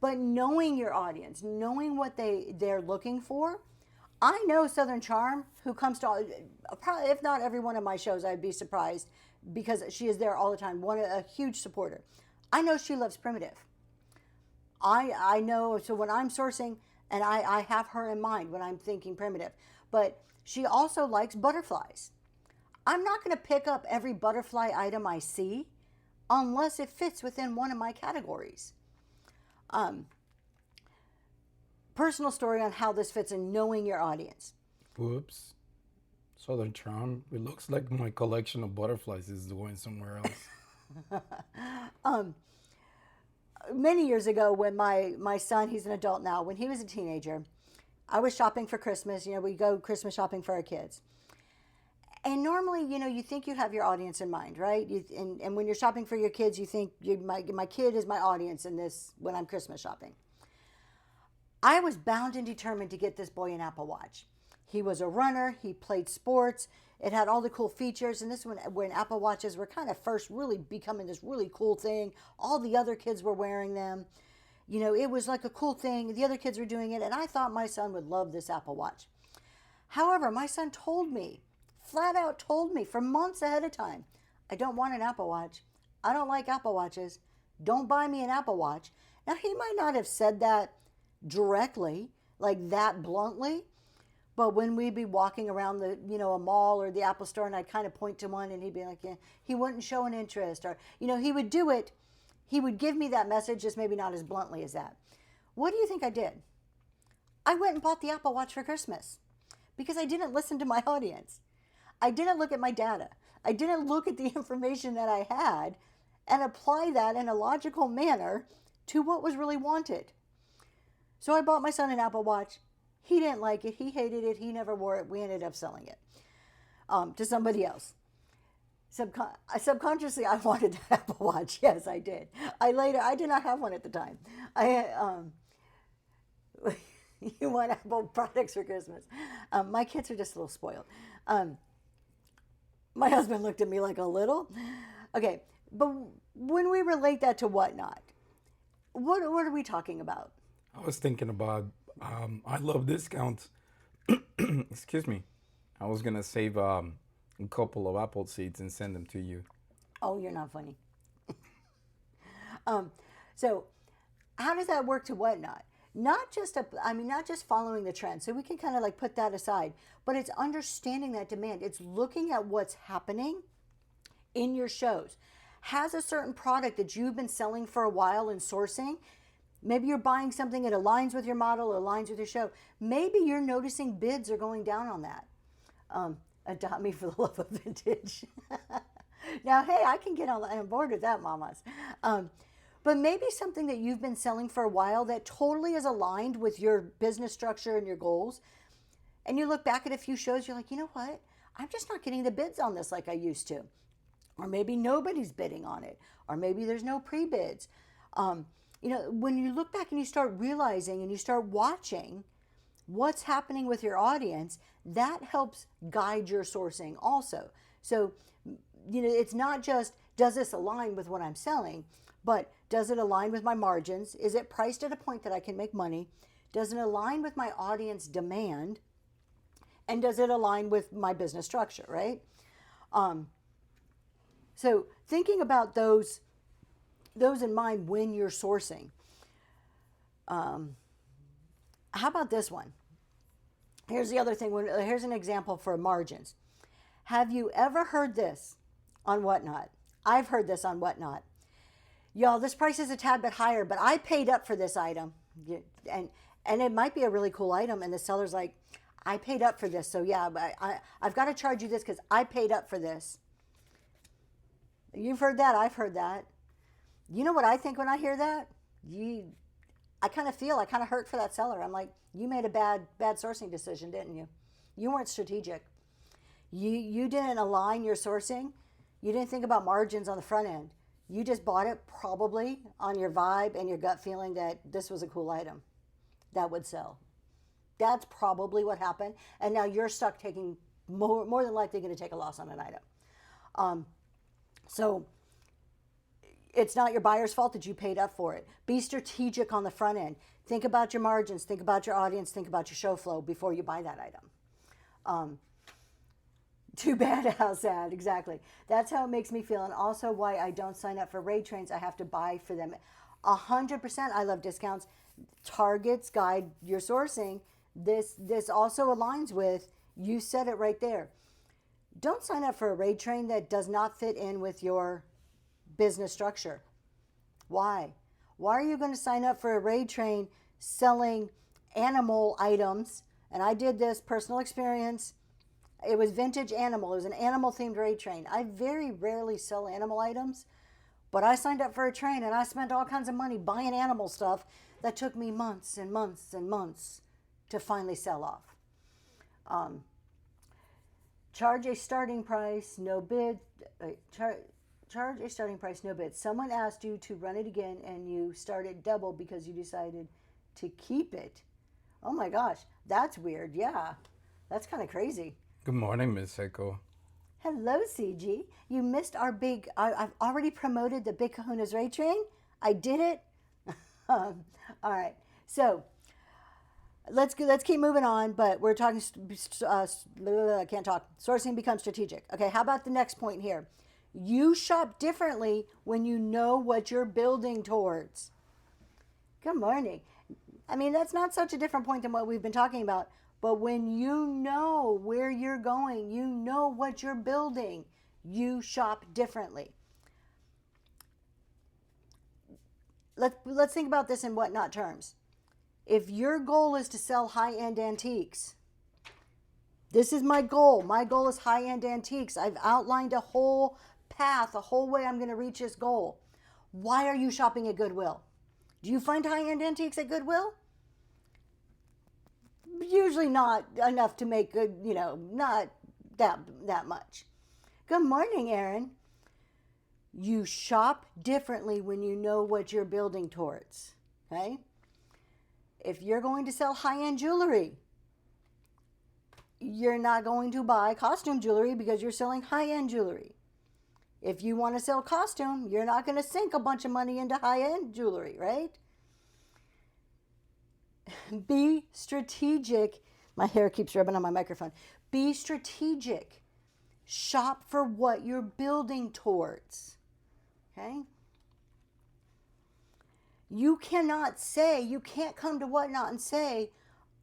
But knowing your audience, knowing what they're looking for. I know Southern Charm, who comes to probably, if not every one of my shows, I'd be surprised because she is there all the time. A huge supporter. I know she loves primitive. I know, so when I'm sourcing, and I have her in mind when I'm thinking primitive, but she also likes butterflies. I'm not going to pick up every butterfly item I see unless it fits within one of my categories. Personal story on how this fits in knowing your audience. Whoops. Southern Charm. It looks like my collection of butterflies is going somewhere else. Many years ago when my son, he's an adult now, when he was a teenager, I was shopping for Christmas. We go Christmas shopping for our kids. And normally, you think you have your audience in mind, right? And when you're shopping for your kids, you think my kid is my audience in this when I'm Christmas shopping. I was bound and determined to get this boy an Apple Watch. He was a runner. He played sports. It had all the cool features. And this when Apple Watches were kind of first really becoming this really cool thing. All the other kids were wearing them. It was like a cool thing. The other kids were doing it. And I thought my son would love this Apple Watch. However, my son flat out told me for months ahead of time, I don't want an Apple Watch. I don't like Apple Watches. Don't buy me an Apple Watch. Now, he might not have said that directly, like that bluntly, but when we'd be walking around a mall or the Apple store, and I'd kind of point to one, and he'd be like, yeah, he wouldn't show an interest, or he would do it. He would give me that message, just maybe not as bluntly as that. What do you think I did? I went and bought the Apple Watch for Christmas because I didn't listen to my audience. I didn't look at my data. I didn't look at the information that I had and apply that in a logical manner to what was really wanted. So I bought my son an Apple Watch. He didn't like it. He hated it. He never wore it. We ended up selling it to somebody else. Subconsciously, I wanted that Apple Watch. Yes, I did. I did not have one at the time. You want Apple products for Christmas. My kids are just a little spoiled. My husband looked at me like a little. Okay, but when we relate that to Whatnot, what are we talking about? I was thinking about, I love discounts. Excuse me. I was going to save a couple of Apple seeds and send them to you. Oh, you're not funny. So how does that work to Whatnot? Not just following the trend. So we can kind of like put that aside, but it's understanding that demand. It's looking at what's happening in your shows. Has a certain product that you've been selling for a while and sourcing. Maybe you're buying something that aligns with your model, aligns with your show. Maybe you're noticing bids are going down on that. Adopt me for the love of vintage. Now, hey, I can get on board with that, mamas. But maybe something that you've been selling for a while that totally is aligned with your business structure and your goals. And you look back at a few shows, you're like, you know what? I'm just not getting the bids on this like I used to. Or maybe nobody's bidding on it. Or maybe there's no pre-bids. When you look back and you start realizing and you start watching what's happening with your audience, that helps guide your sourcing also. So, it's not just, does this align with what I'm selling, but does it align with my margins? Is it priced at a point that I can make money? Does it align with my audience demand? And does it align with my business structure, right? So thinking about those in mind when you're sourcing. How about this one? Here's the other thing. Here's an example for margins. Have you ever heard this on Whatnot? I've heard this on Whatnot. Y'all, this price is a tad bit higher, but I paid up for this item. And it might be a really cool item, and the seller's like, I paid up for this, so yeah, but I've got to charge you this because I paid up for this. You've heard that. I've heard that. You know what I think when I hear that? I kind of hurt for that seller. I'm like, you made a bad sourcing decision, didn't you? You weren't strategic. You didn't align your sourcing. You didn't think about margins on the front end. You just bought it probably on your vibe and your gut feeling that this was a cool item that would sell. That's probably what happened. And now you're stuck taking more than likely going to take a loss on an item. So it's not your buyer's fault that you paid up for it. Be strategic on the front end. Think about your margins, think about your audience, think about your show flow before you buy that item. Too bad, how sad, exactly. That's how it makes me feel, and also why I don't sign up for raid trains. I have to buy for them. 100%, I love discounts. Targets guide your sourcing. This also aligns with, you said it right there. Don't sign up for a raid train that does not fit in with your business structure. Why? Why are you going to sign up for a raid train selling animal items? And I did this, personal experience. It was vintage animal. It was an animal themed raid train. I very rarely sell animal items, but I signed up for a train and I spent all kinds of money buying animal stuff that took me months and months and months to finally sell off. Charge a starting price, no bid. Charge a starting price, no bid. Someone asked you to run it again and you started double because you decided to keep it. Oh my gosh, that's weird. Yeah, that's kind of crazy. Good morning, Miss Seiko. Hello, CG. You missed our big, I've already promoted the Big Kahuna's Raid Train. I did it. All right, so let's keep moving on, but we're talking, I can't talk. Sourcing becomes strategic. Okay, how about the next point here? You shop differently when you know what you're building towards. Good morning. I mean, that's not such a different point than what we've been talking about, but when you know where you're going, you know what you're building, you shop differently. Let's think about this in Whatnot terms. If your goal is to sell high-end antiques, this is my goal. My goal is high-end antiques. I've outlined a whole path, a whole way I'm going to reach this goal. Why are you shopping at Goodwill? Do you find high-end antiques at Goodwill? Usually not enough to make good, not that much. Good morning, Aaron. You shop differently when you know what you're building towards, okay? If you're going to sell high-end jewelry, you're not going to buy costume jewelry because you're selling high-end jewelry. If you want to sell costume, you're not going to sink a bunch of money into high-end jewelry, right? Be strategic. My hair keeps rubbing on my microphone. Be strategic. Shop for what you're building towards. Okay? You can't come to Whatnot and say,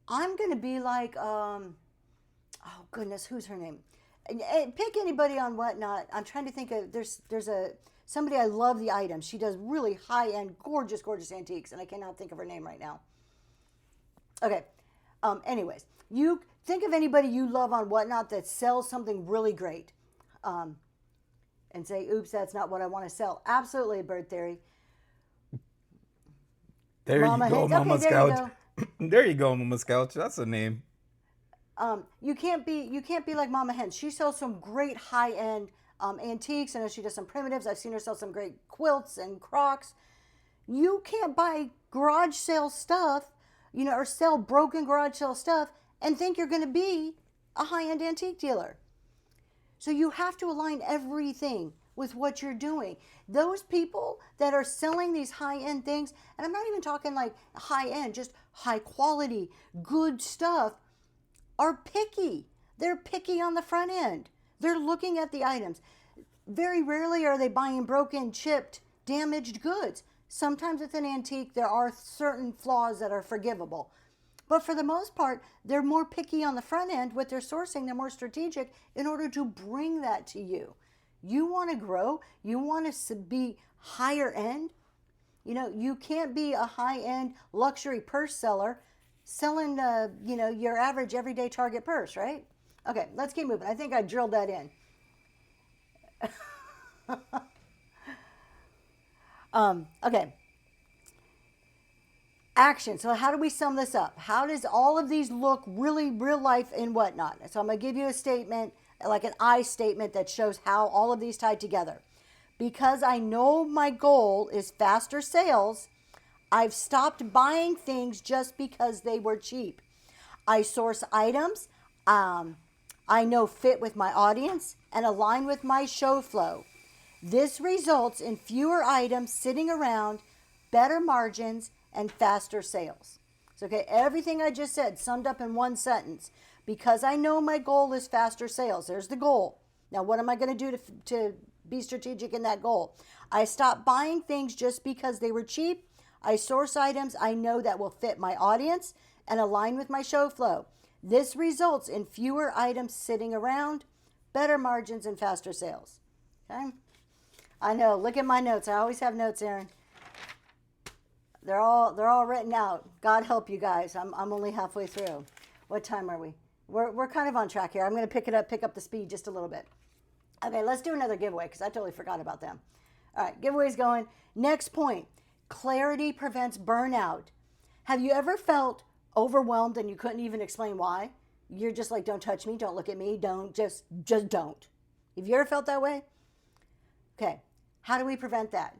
I'm going to be like, oh goodness, who's her name? Pick anybody on Whatnot. I'm trying to think of, there's somebody, I love the items. She does really high-end, gorgeous, gorgeous antiques, and I cannot think of her name right now. Okay. Anyways, you think of anybody you love on Whatnot that sells something really great, and say, oops, that's not what I want to sell. Absolutely, Bird Theory. There Mama you go, Hayes. Mama Okay, there you Scout. There you go, Mama Scout. That's a name. You can't be like Mama Hen. She sells some great high-end antiques, and she does some primitives. I've seen her sell some great quilts and Crocs. You can't buy garage sale stuff, or sell broken garage sale stuff and think you're going to be a high-end antique dealer. So you have to align everything with what you're doing. Those people that are selling these high-end things, and I'm not even talking like high-end, just high quality, good stuff, are picky. They're picky on the front end. They're looking at the items. Very rarely are they buying broken, chipped, damaged goods. Sometimes with an antique, there are certain flaws that are forgivable. But for the most part, they're more picky on the front end with their sourcing. They're more strategic in order to bring that to you. You want to grow. You want to be higher end. You can't be a high-end luxury purse seller selling, your average everyday Target purse, right? Okay, let's keep moving. I think I drilled that in. Okay. Action. So how do we sum this up? How does all of these look really real life in Whatnot? So I'm going to give you a statement, like an I statement that shows how all of these tie together. Because I know my goal is faster sales, I've stopped buying things just because they were cheap. I source items. I know fit with my audience and align with my show flow. This results in fewer items sitting around, better margins, and faster sales. So, okay, everything I just said summed up in one sentence. Because I know my goal is faster sales. There's the goal. Now, what am I going to do to be strategic in that goal? I stopped buying things just because they were cheap. I source items I know that will fit my audience and align with my show flow. This results in fewer items sitting around, better margins, and faster sales. Okay? I know. Look at my notes. I always have notes, Aaron. They're all written out. God help you guys. I'm only halfway through. What time are we? We're kind of on track here. I'm going to pick up the speed just a little bit. Okay, let's do another giveaway because I totally forgot about them. All right, giveaway's going. Next point, clarity prevents burnout. Have you ever felt overwhelmed and you couldn't even explain why? You're just like, don't touch me, don't look at me, don't, just don't. Have you ever felt that way? Okay, how do we prevent that?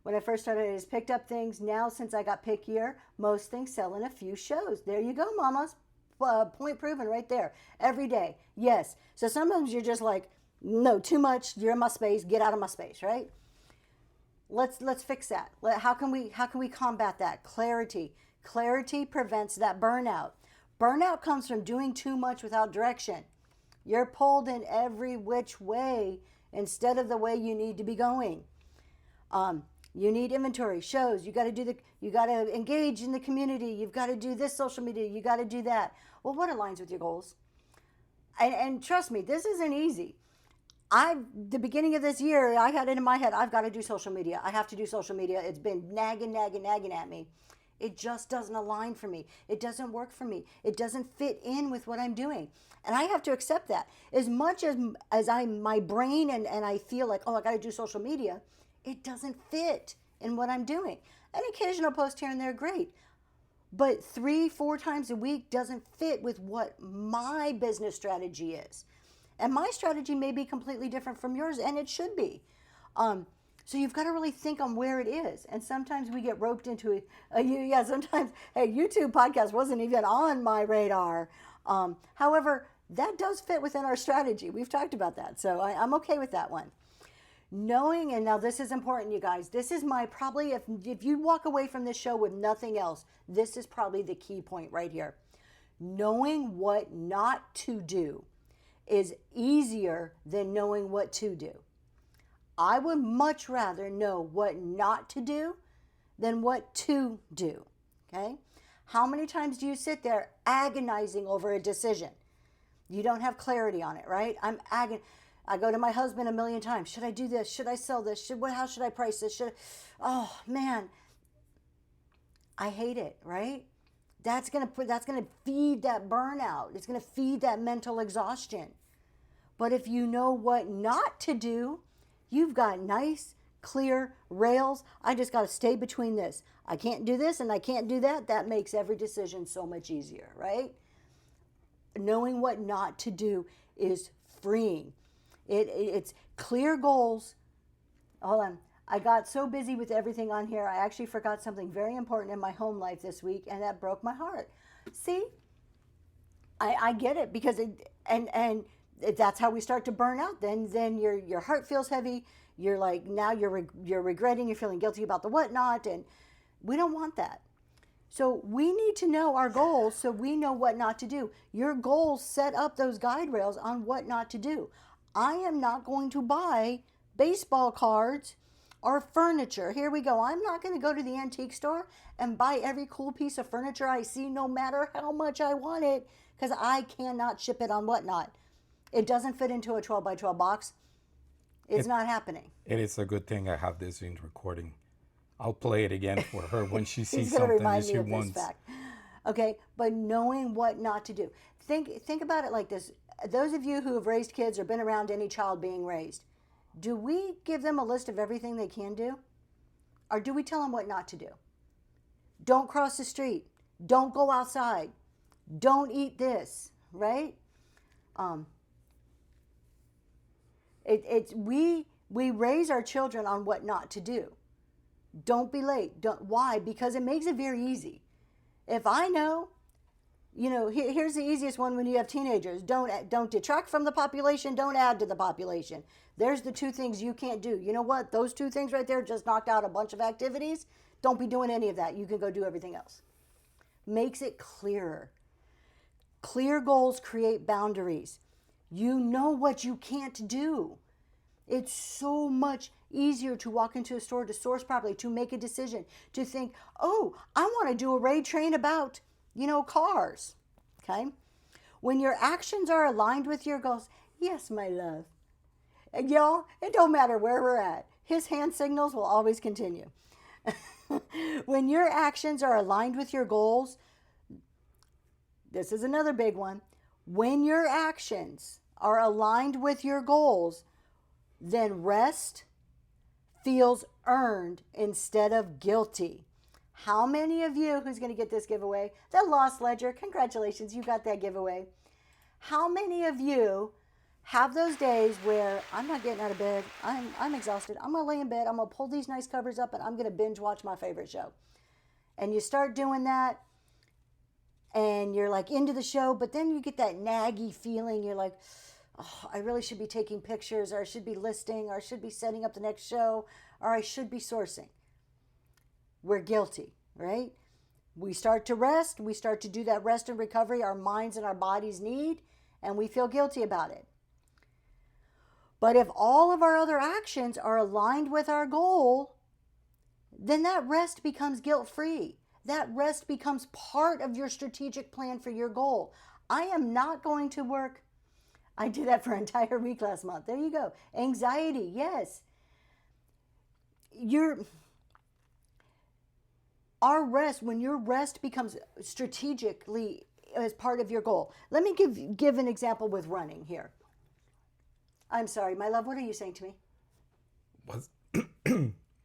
When I first started, I just picked up things. Now, since I got pickier, most things sell in a few shows. There you go, mamas. Point proven right there. Every day. Yes. So sometimes you're just like, no, too much. You're in my space. Get out of my space, right? Let's fix that. How can we combat that? Clarity. Clarity prevents that burnout. Burnout comes from doing too much without direction. You're pulled in every which way instead of the way you need to be going. You need inventory, shows. You got to engage in the community. You've got to do this social media. You got to do that. Well, what aligns with your goals? And trust me, this isn't easy. The beginning of this year, I had it in my head, I've got to do social media. I have to do social media. It's been nagging at me. It just doesn't align for me. It doesn't work for me. It doesn't fit in with what I'm doing. And I have to accept that. As much as my brain and I feel like, oh, I got to do social media, it doesn't fit in what I'm doing. An occasional post here and there, great. But 3-4 times a week doesn't fit with what my business strategy is. And my strategy may be completely different from yours, and it should be. So you've got to really think on where it is. And sometimes we get roped into it. Sometimes, hey, YouTube podcast wasn't even on my radar. However, that does fit within our strategy. We've talked about that. So I'm okay with that one. Knowing, and now this is important, you guys, this is probably, if you walk away from this show with nothing else, this is probably the key point right here. Knowing what not to do is easier than knowing what to do. I would much rather know what not to do than what to do, okay? How many times do you sit there agonizing over a decision? You don't have clarity on it, right? I go to my husband a million times. Should I do this? Should I sell this? How should I price this? Oh man, I hate it, right? That's gonna feed that burnout. It's gonna feed that mental exhaustion. But if you know what not to do, you've got nice, clear rails. I just got to stay between this. I can't do this and I can't do that. That makes every decision so much easier, right? Knowing what not to do is freeing. It's clear goals. Hold on. I got so busy with everything on here, I actually forgot something very important in my home life this week, and that broke my heart. See, I get it, because and that's how we start to burn out. Then your heart feels heavy. You're like, now you're regretting. You're feeling guilty about the whatnot, and we don't want that. So we need to know our goals so we know what not to do. Your goals set up those guide rails on what not to do. I am not going to buy baseball cards or furniture. Here we go. I'm not going to go to the antique store and buy every cool piece of furniture I see, no matter how much I want it, because I cannot ship it on whatnot. It doesn't fit into a 12 by 12 box. It's not happening. It is a good thing I have this in recording. I'll play it again for her when she sees He's gonna something remind that me she of wants. this fact. Okay, but knowing what not to do. Think about it like this. Those of you who have raised kids or been around any child being raised, do we give them a list of everything they can do? Or do we tell them what not to do? Don't cross the street. Don't go outside. Don't eat this, right? We raise our children on what not to do. Don't be late. Why? Because it makes it very easy. If I know Here's the easiest one when you have teenagers. Don't detract from the population, don't add to the population. There's the two things you can't do. You know what? Those two things right there just knocked out a bunch of activities. Don't be doing any of that. You can go do everything else. Makes it clearer. Clear goals create boundaries. You know what you can't do. It's so much easier to walk into a store, to source properly, to make a decision, to think, oh, I want to do a raid train about, cars. Okay? When your actions are aligned with your goals, yes, my love. And y'all, it don't matter where we're at. His hand signals will always continue. When your actions are aligned with your goals, this is another big one. When your actions are aligned with your goals, then rest feels earned instead of guilty. How many of you, who's going to get this giveaway? The Lost Ledger, congratulations, you got that giveaway. How many of you have those days where I'm not getting out of bed, I'm exhausted, I'm going to lay in bed, I'm going to pull these nice covers up and I'm going to binge watch my favorite show. And you start doing that and you're like into the show, but then you get that naggy feeling. You're like, oh, I really should be taking pictures, or I should be listing, or I should be setting up the next show, or I should be sourcing. We're guilty, right? We start to rest. We start to do that rest and recovery our minds and our bodies need, and we feel guilty about it. But if all of our other actions are aligned with our goal, then that rest becomes guilt-free. That rest becomes part of your strategic plan for your goal. I am not going to work. I did that for an entire week last month. There you go. Anxiety, yes. When your rest becomes strategically as part of your goal. Let me give an example with running here. I'm sorry, my love, what are you saying to me?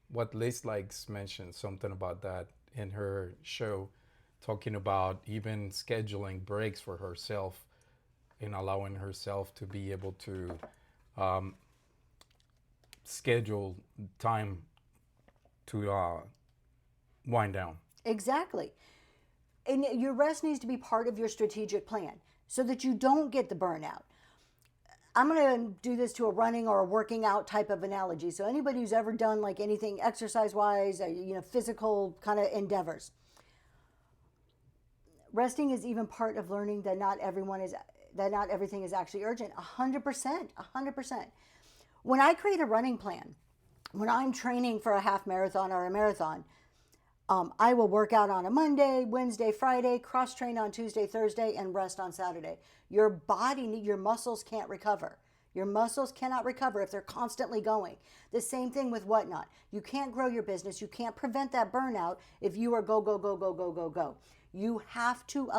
What Liz Likes mentioned something about that in her show, talking about even scheduling breaks for herself and allowing herself to be able to schedule time to wind down. Exactly. And your rest needs to be part of your strategic plan so that you don't get the burnout. I'm going to do this to a running or a working out type of analogy. So anybody who's ever done like anything exercise-wise, physical kind of endeavors. Resting is even part of learning that not everything is actually urgent. 100%. When I create a running plan, when I'm training for a half marathon or a marathon, I will work out on a Monday, Wednesday, Friday, cross train on Tuesday, Thursday, and rest on Saturday. Your muscles can't recover. Your muscles cannot recover if they're constantly going. The same thing with whatnot. You can't grow your business. You can't prevent that burnout if you are go, go, go, go, go, go, go. You have to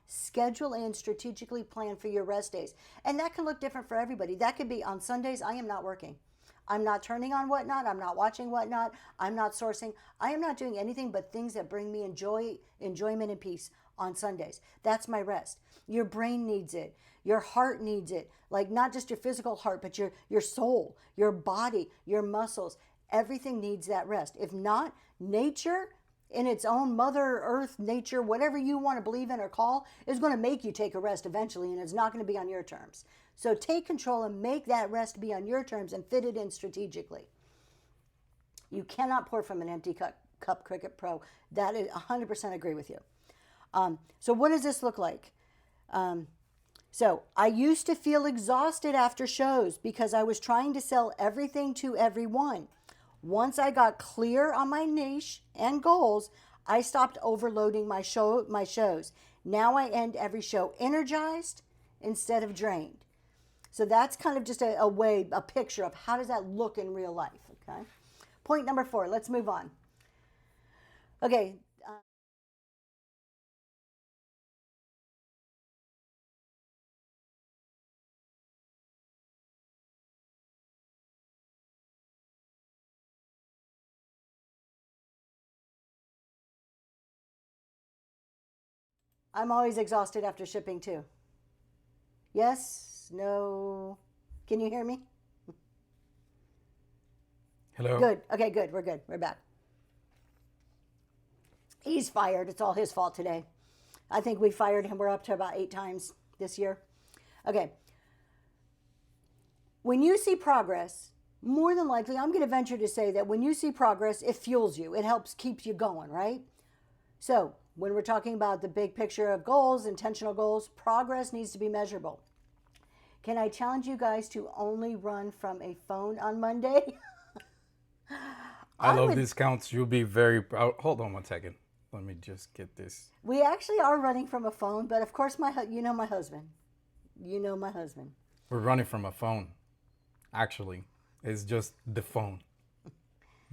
schedule and strategically plan for your rest days. And that can look different for everybody. That could be on Sundays, I am not working. I'm not turning on whatnot. I'm not watching whatnot. I'm not sourcing. I am not doing anything but things that bring me enjoyment and peace on Sundays. That's my rest. Your brain needs it. Your heart needs it. Like not just your physical heart, but your soul, your body, your muscles. Everything needs that rest. If not, nature in its own Mother Earth, nature, whatever you want to believe in or call, is going to make you take a rest eventually, and it's not going to be on your terms. So take control and make that rest be on your terms and fit it in strategically. You cannot pour from an empty cup, Cricket Pro. That is 100% agree with you. So what does this look like? So I used to feel exhausted after shows because I was trying to sell everything to everyone. Once I got clear on my niche and goals, I stopped overloading my shows. Now I end every show energized instead of drained. So that's kind of just a picture of how does that look in real life, okay? Point number 4, let's move on. Okay. I'm always exhausted after shipping too. Yes? No? Can you hear me? Hello? Good. Okay, good. We're good. We're back. He's fired. It's all his fault today. I think we fired him. We're up to about 8 times this year. Okay. When you see progress, more than likely, I'm going to venture to say that when you see progress, it fuels you. It helps keep you going, right? So when we're talking about the big picture of goals, intentional goals, progress needs to be measurable. Can I challenge you guys to only run from a phone on Monday? I love discounts. You'll be very proud. Hold on 1 second. Let me just get this. We actually are running from a phone, but of course, you know my husband. You know my husband. We're running from a phone. Actually, it's just the phone.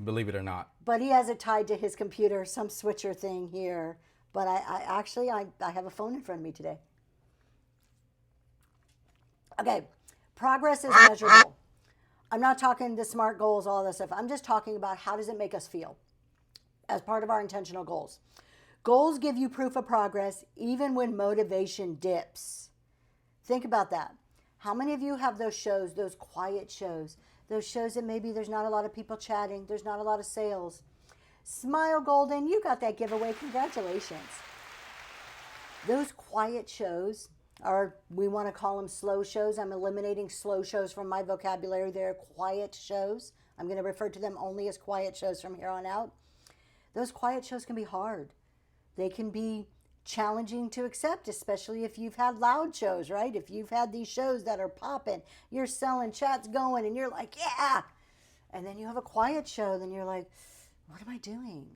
Believe it or not. But he has it tied to his computer, some switcher thing here. But I actually have a phone in front of me today. Okay, progress is measurable. I'm not talking the SMART goals, all this stuff. I'm just talking about how does it make us feel as part of our intentional goals. Goals give you proof of progress even when motivation dips. Think about that. How many of you have those shows, those quiet shows, those shows that maybe there's not a lot of people chatting, there's not a lot of sales? Smile, Golden, you got that giveaway. Congratulations. Those quiet shows, or we want to call them slow shows. I'm eliminating slow shows from my vocabulary. They're quiet shows. I'm going to refer to them only as quiet shows from here on out. Those quiet shows can be hard. They can be challenging to accept, especially if you've had loud shows, right? If you've had these shows that are popping, you're selling, chat's going, and you're like, yeah. And then you have a quiet show, then you're like, what am I doing?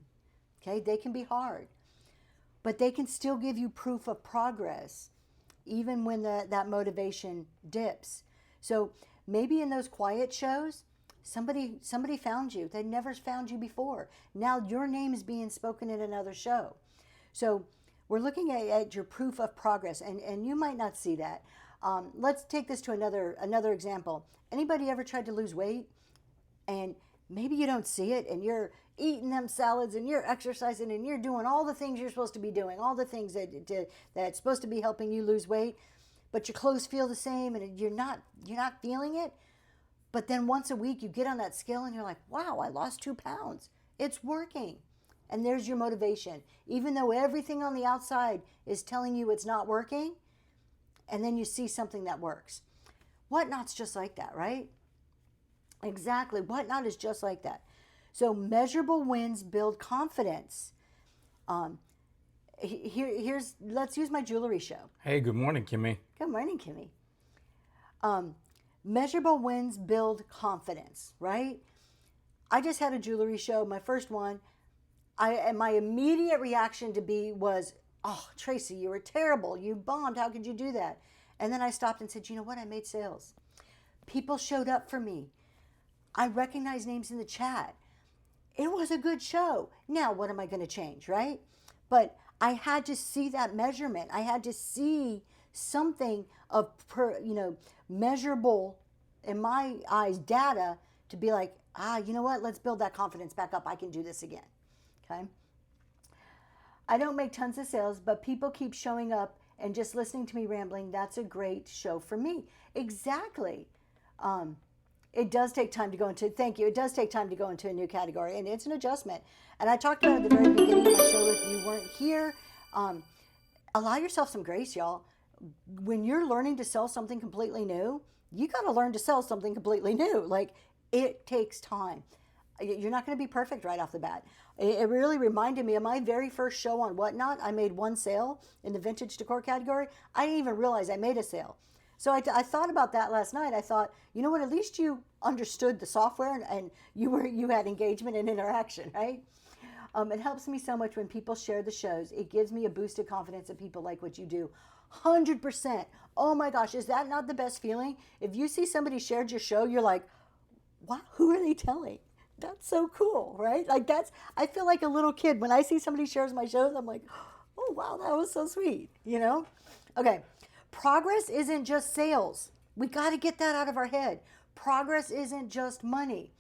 Okay, they can be hard. But they can still give you proof of progress, even when that motivation dips. So maybe in those quiet shows, somebody found you. They never found you before. Now your name is being spoken in another show. So we're looking at your proof of progress, and you might not see that. Let's take this to another example. Anybody ever tried to lose weight, and maybe you don't see it, and you're eating them salads, and you're exercising, and you're doing all the things you're supposed to be doing, all the things that's supposed to be helping you lose weight, but your clothes feel the same, and you're not feeling it. But then once a week you get on that scale, and you're like, wow, I lost 2 pounds. It's working. And there's your motivation. Even though everything on the outside is telling you it's not working, and then you see something that works. Whatnot's just like that, right? Exactly. Whatnot is just like that. So measurable wins build confidence. Let's use my jewelry show. Hey, good morning, Kimmy. Good morning, Kimmy. Measurable wins build confidence, right? I just had a jewelry show, my first one. And my immediate reaction was, oh, Tracy, you were terrible. You bombed. How could you do that? And then I stopped and said, you know what? I made sales. People showed up for me. I recognized names in the chat. It was a good show. Now, what am I going to change, right? But I had to see that measurement. I had to see something of, measurable, in my eyes, data to be like, you know what? Let's build that confidence back up. I can do this again. Okay. I don't make tons of sales, but people keep showing up and just listening to me rambling. That's a great show for me. Exactly. It does take time to go into, thank you. It does take time to go into a new category, and it's an adjustment. And I talked about it at the very beginning of my show if you weren't here. Allow yourself some grace, y'all. When you're learning to sell something completely new, you got to learn to sell something completely new. Like, it takes time. You're not going to be perfect right off the bat. It really reminded me of my very first show on Whatnot. I made one sale in the vintage decor category. I didn't even realize I made a sale. So I thought about that last night. I thought, you know what, at least you understood the software and you had engagement and interaction, right? It helps me so much when people share the shows. It gives me a boost of confidence that people like what you do. 100%. Oh my gosh, is that not the best feeling? If you see somebody shared your show, you're like, wow, who are they telling? That's so cool, right? Like I feel like a little kid. When I see somebody shares my shows, I'm like, oh wow, that was so sweet, Okay, progress isn't just sales. We got to get that out of our head. Progress isn't just money.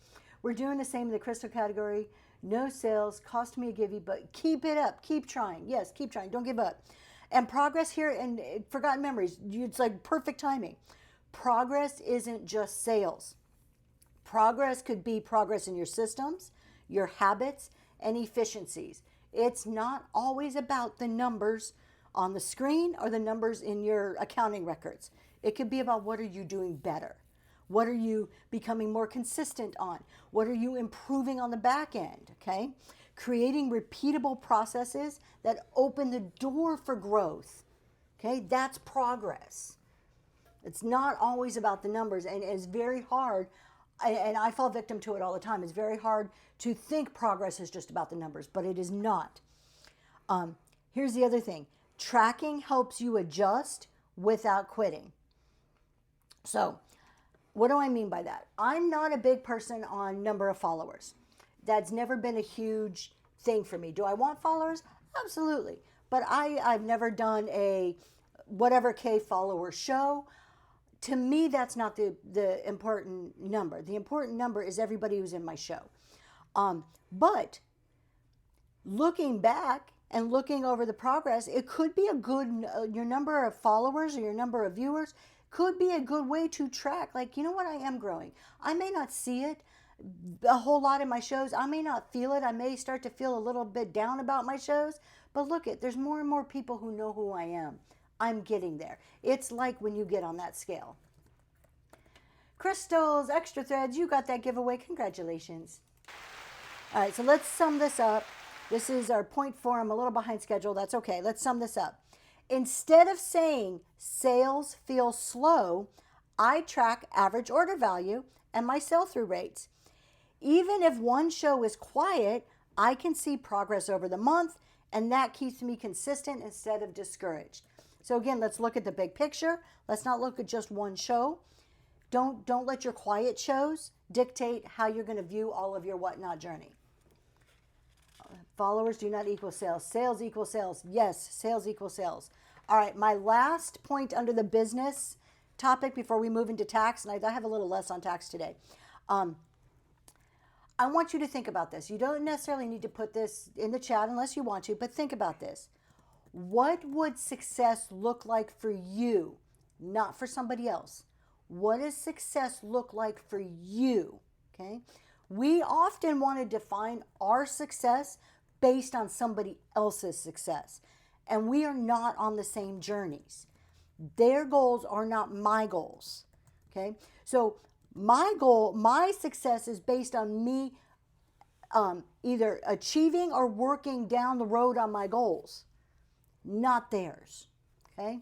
We're doing the same in the crystal category. No sales, cost me a givey, but keep it up, keep trying. Yes, keep trying, don't give up. And progress here and forgotten memories, it's like perfect timing. Progress isn't just sales. Progress could be progress in your systems, your habits, and efficiencies. It's not always about the numbers on the screen or the numbers in your accounting records. It could be about what are you doing better? What are you becoming more consistent on? What are you improving on the back end? Okay. Creating repeatable processes that open the door for growth. Okay. That's progress. It's not always about the numbers, and it's very hard, and I fall victim to it all the time. It's very hard to think progress is just about the numbers, but it is not. Here's the other thing. Tracking helps you adjust without quitting. So, what do I mean by that? I'm not a big person on number of followers. That's never been a huge thing for me. Do I want followers? Absolutely. But I've never done a whatever K follower show. To me, that's not the important number. The important number is everybody who's in my show. But looking back and looking over the progress, it could be a good, your number of followers or your number of viewers could be a good way to track. Like, you know what, I am growing. I may not see it a whole lot in my shows. I may not feel it. I may start to feel a little bit down about my shows. But look, there's more and more people who know who I am. I'm getting there. It's like when you get on that scale. Crystals, extra threads, you got that giveaway. Congratulations. All right, so let's sum this up. This is our point 4. I'm a little behind schedule. That's okay. Let's sum this up. Instead of saying sales feel slow, I track average order value and my sell-through rates. Even if one show is quiet, I can see progress over the month, and that keeps me consistent instead of discouraged. So again, let's look at the big picture. Let's not look at just one show. Don't let your quiet shows dictate how you're going to view all of your whatnot journey. Followers do not equal sales. Sales equal sales. Yes, sales equal sales. All right, my last point under the business topic before we move into tax, and I have a little less on tax today. I want you to think about this. You don't necessarily need to put this in the chat unless you want to, but think about this. What would success look like for you, not for somebody else? What does success look like for you? Okay. We often want to define our success based on somebody else's success, and we are not on the same journeys. Their goals are not my goals. Okay. So my goal, my success is based on me either achieving or working down the road on my goals, not theirs. Okay.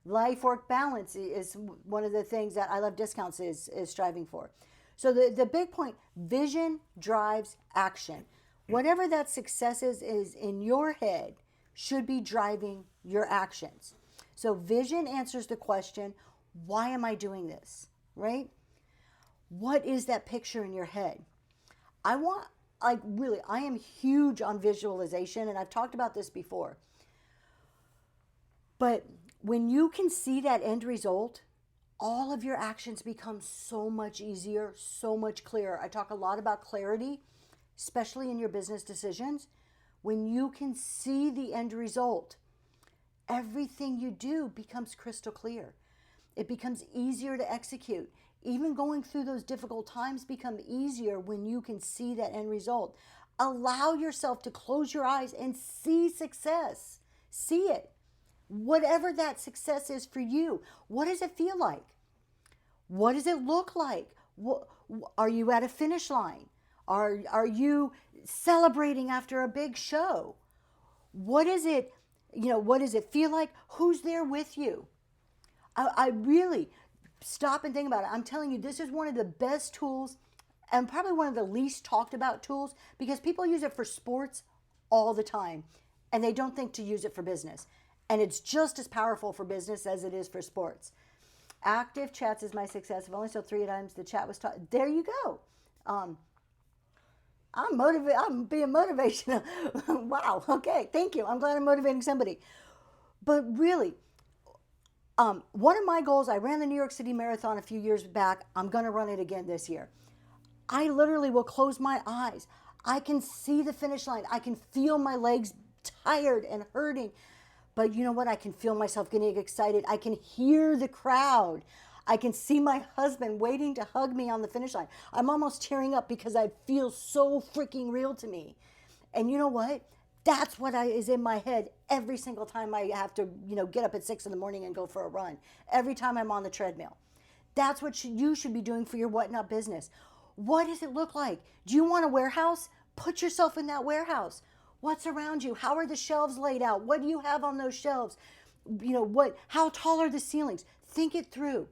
Life work balance is one of the things that I Love Discounts is striving for. So the big point, vision drives action. Whatever that success is in your head should be driving your actions. So vision answers the question, why am I doing this? Right? What is that picture in your head? I am huge on visualization, and I've talked about this before. But when you can see that end result, all of your actions become so much easier, so much clearer. I talk a lot about clarity, especially in your business decisions. When you can see the end result, everything you do becomes crystal clear. It becomes easier to execute. Even going through those difficult times become easier when you can see that end result. Allow yourself to close your eyes and see success. See it. Whatever that success is for you, what does it feel like? What does it look like? Are you at a finish line? Are you celebrating after a big show? What is it, what does it feel like? Who's there with you? I really stop and think about it. I'm telling you, this is one of the best tools and probably one of the least talked about tools because people use it for sports all the time and they don't think to use it for business. And it's just as powerful for business as it is for sports. Active chats is my success. I've only sold 3 times the chat was taught. There you go. I'm being motivational. Wow. Okay. Thank you. I'm glad I'm motivating somebody. But really, one of my goals, I ran the New York City Marathon a few years back. I'm going to run it again this year. I literally will close my eyes. I can see the finish line. I can feel my legs tired and hurting. But you know what? I can feel myself getting excited. I can hear the crowd. I can see my husband waiting to hug me on the finish line. I'm almost tearing up because I feel so freaking real to me. And you know what? That's what is in my head every single time I have to, get up at 6 in the morning and go for a run. Every time I'm on the treadmill. That's what you should be doing for your Whatnot business. What does it look like? Do you want a warehouse? Put yourself in that warehouse. What's around you? How are the shelves laid out? What do you have on those shelves? How tall are the ceilings? Think it through.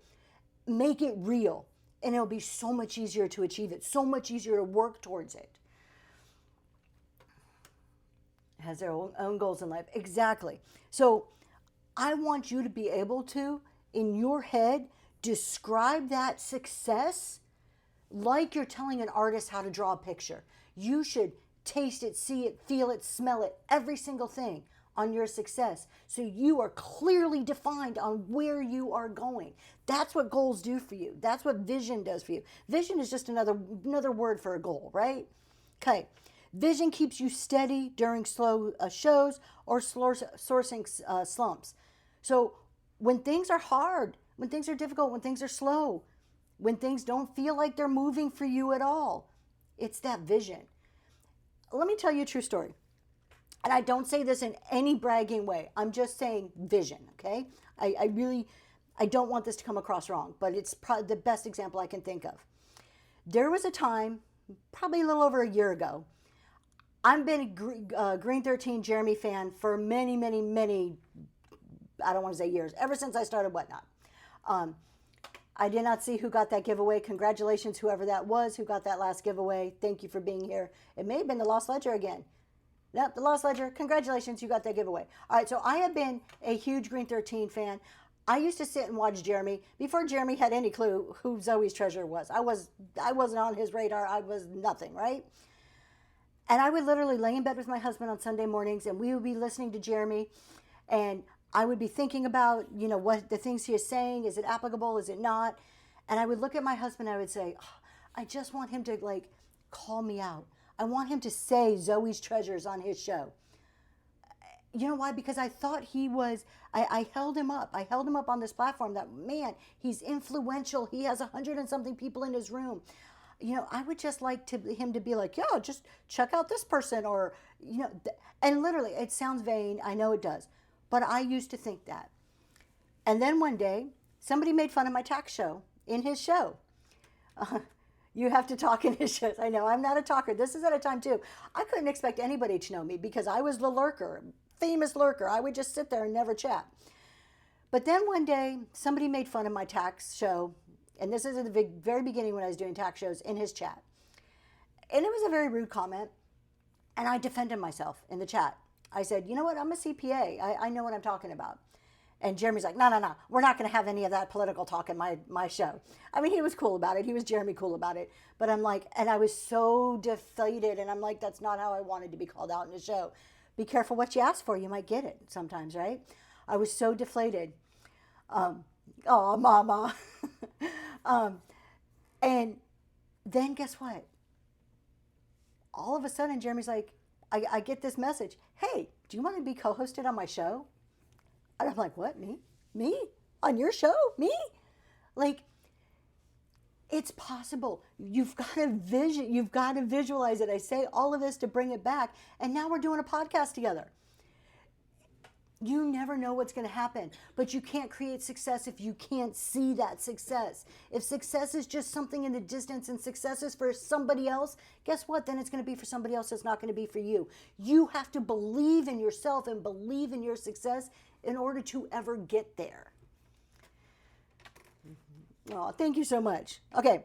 Make it real. And it'll be so much easier to achieve it, so much easier to work towards it. Has their own goals in life. Exactly. So I want you to be able to, in your head, describe that success like you're telling an artist how to draw a picture. You should taste it, see it, feel it, smell it, every single thing on your success. So you are clearly defined on where you are going. That's what goals do for you. That's what vision does for you. Vision is just another word for a goal, right? Okay. Vision keeps you steady during slow shows or sourcing slumps. So when things are hard, when things are difficult, when things are slow, when things don't feel like they're moving for you at all, it's that vision. Let me tell you a true story. And I don't say this in any bragging way. I'm just saying vision, okay? I don't want this to come across wrong, but it's probably the best example I can think of. There was a time, probably a little over a year ago, I've been a Green 13 Jeremy fan for many, many, many, I don't want to say years, ever since I started Whatnot. I did not see who got that giveaway. Congratulations, whoever that was who got that last giveaway. Thank you for being here. It may have been the Lost Ledger again. Yep, the Lost Ledger. Congratulations, you got that giveaway. All right, so I have been a huge Green 13 fan. I used to sit and watch Jeremy before Jeremy had any clue who Zoe's Treasure was. I wasn't on his radar. I was nothing, right? And I would literally lay in bed with my husband on Sunday mornings, and we would be listening to Jeremy, and I would be thinking about, what the things he is saying. Is it applicable? Is it not? And I would look at my husband, and I would say, oh, I just want him to, call me out. I want him to say Zoe's Treasures on his show. You know why? Because I thought he was, I held him up. I held him up on this platform that, man, he's influential. He has 100 and something people in his room. I would just like him to be like, yeah, just check out this person, or, and literally, it sounds vain. I know it does. But I used to think that. And then one day, somebody made fun of my tax show in his show. You have to talk in his shows. I know, I'm not a talker. This is at a time, too. I couldn't expect anybody to know me because I was the lurker, famous lurker. I would just sit there and never chat. But then one day, somebody made fun of my tax show. And this is at the very beginning when I was doing tax shows, in his chat. And it was a very rude comment. And I defended myself in the chat. I said, you know what? I'm a CPA. I know what I'm talking about. And Jeremy's like, no. We're not going to have any of that political talk in my show. I mean, he was cool about it. He was Jeremy cool about it. But I'm like, and I was so deflated. And I'm like, that's not how I wanted to be called out in the show. Be careful what you ask for. You might get it sometimes, right? I was so deflated. Oh, mama. And then guess what? All of a sudden, Jeremy's like, I get this message. Hey, do you want to be co-hosted on my show? And I'm like, what? Me? Me? On your show? Me? It's possible. You've got to visualize it. I say all of this to bring it back. And now we're doing a podcast together. You never know what's going to happen, but you can't create success if you can't see that success. If success is just something in the distance and success is for somebody else, guess what? Then it's going to be for somebody else. It's not going to be for you. You have to believe in yourself and believe in your success in order to ever get there. Oh, thank you so much. Okay.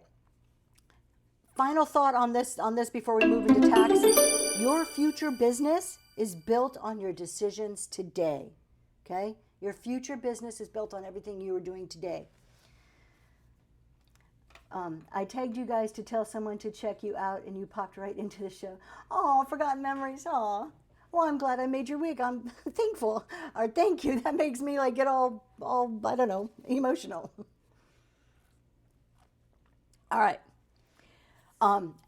Final thought on this before we move into tax. Your future business is built on your decisions today. Okay? Your future business is built on everything you are doing today. I tagged you guys to tell someone to check you out, and you popped right into the show. Oh, forgotten memories. Oh, well, I'm glad I made your week. I'm thankful. Or thank you. That makes me get all I don't know, emotional. All right.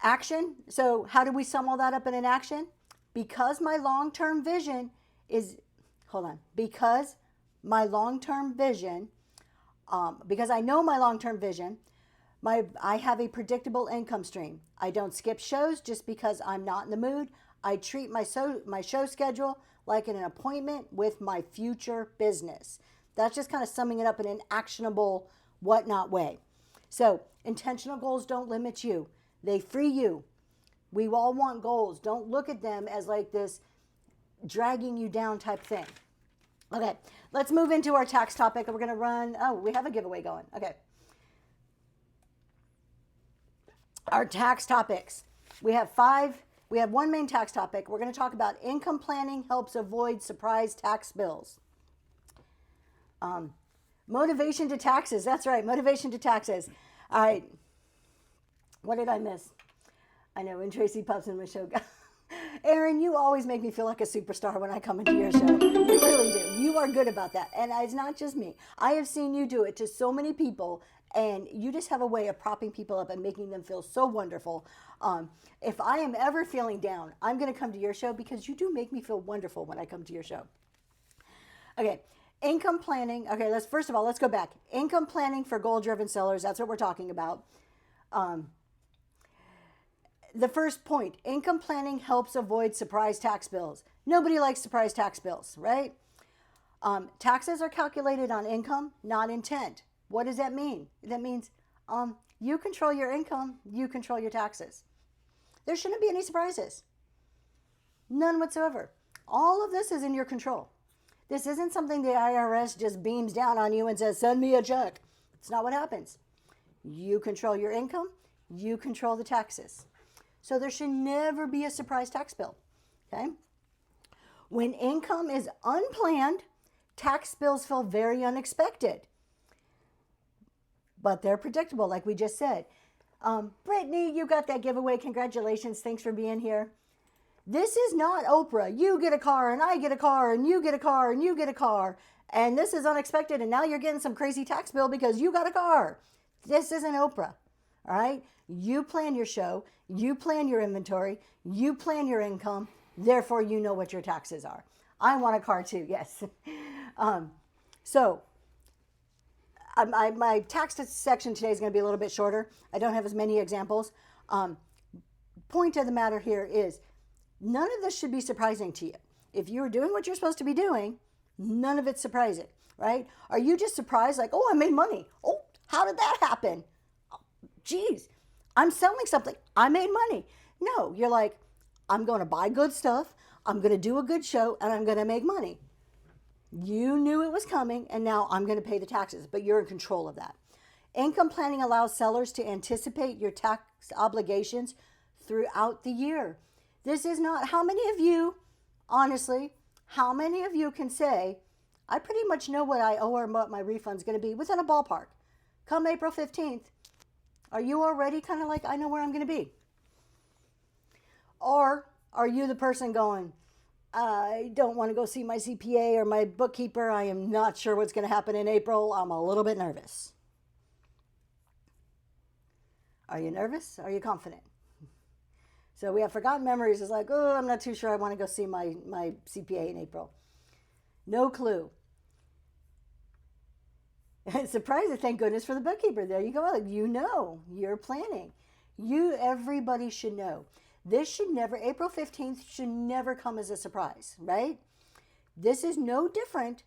Action. So how do we sum all that up in an action? Because my long-term vision is, because my long-term vision, because I know my long-term vision, I have a predictable income stream. I don't skip shows just because I'm not in the mood. I treat my show schedule like an appointment with my future business. That's just kind of summing it up in an actionable, whatnot way. So intentional goals don't limit you. They free you. We all want goals. Don't look at them as like this dragging you down type thing. Okay, let's move into our tax topic. We're going to run, we have a giveaway going. Okay. Our tax topics. We have one main tax topic. We're going to talk about income planning helps avoid surprise tax bills. Motivation to taxes. That's right, motivation to taxes. All right. What did I miss? I know when Tracy pops in my show. Erin, you always make me feel like a superstar when I come into your show. You really do. You are good about that. And it's not just me. I have seen you do it to so many people, and you just have a way of propping people up and making them feel so wonderful. If I am ever feeling down, I'm going to come to your show because you do make me feel wonderful when I come to your show. Okay. Income planning. Okay, let's go back. Income planning for goal-driven sellers. That's what we're talking about. The first point, income planning helps avoid surprise tax bills. Nobody likes surprise tax bills, right? Taxes are calculated on income, not intent. What does that mean? That means you control your income, you control your taxes. There shouldn't be any surprises. None whatsoever. All of this is in your control. This isn't something the IRS just beams down on you and says, send me a check. It's not what happens. You control your income, you control the taxes. So there should never be a surprise tax bill, okay? When income is unplanned, tax bills feel very unexpected. But they're predictable, like we just said. Brittany, you got that giveaway. Congratulations. Thanks for being here. This is not Oprah. You get a car, and I get a car, and you get a car, and you get a car. And this is unexpected, and now you're getting some crazy tax bill because you got a car. This isn't Oprah, all right? You plan your show. You plan your inventory. You plan your income. Therefore, you know what your taxes are. I want a car too, yes. My tax section today is going to be a little bit shorter. I don't have as many examples. Point of the matter here is none of this should be surprising to you. If you're doing what you're supposed to be doing, none of it's surprising, right? Are you just surprised like, oh, I made money. Oh, how did that happen? Oh, geez, I'm selling something. I made money. No, you're like, I'm going to buy good stuff. I'm going to do a good show, and I'm going to make money. You knew it was coming, and now I'm going to pay the taxes, but you're in control of that. Income planning allows sellers to anticipate your tax obligations throughout the year. This is not, how many of you, honestly, how many of you can say, I pretty much know what I owe or what my refund's going to be within a ballpark. Come April 15th, are you already kind of like, I know where I'm going to be? Or are you the person going, I don't want to go see my CPA or my bookkeeper. I am not sure what's going to happen in April. I'm a little bit nervous. Are you nervous? Are you confident? So we have forgotten memories. It's like, oh, I'm not too sure I want to go see my CPA in April. No clue. Surprised, thank goodness for the bookkeeper. There you go. You know, you're planning. Everybody should know. This should never, April 15th should never come as a surprise, right? This is no different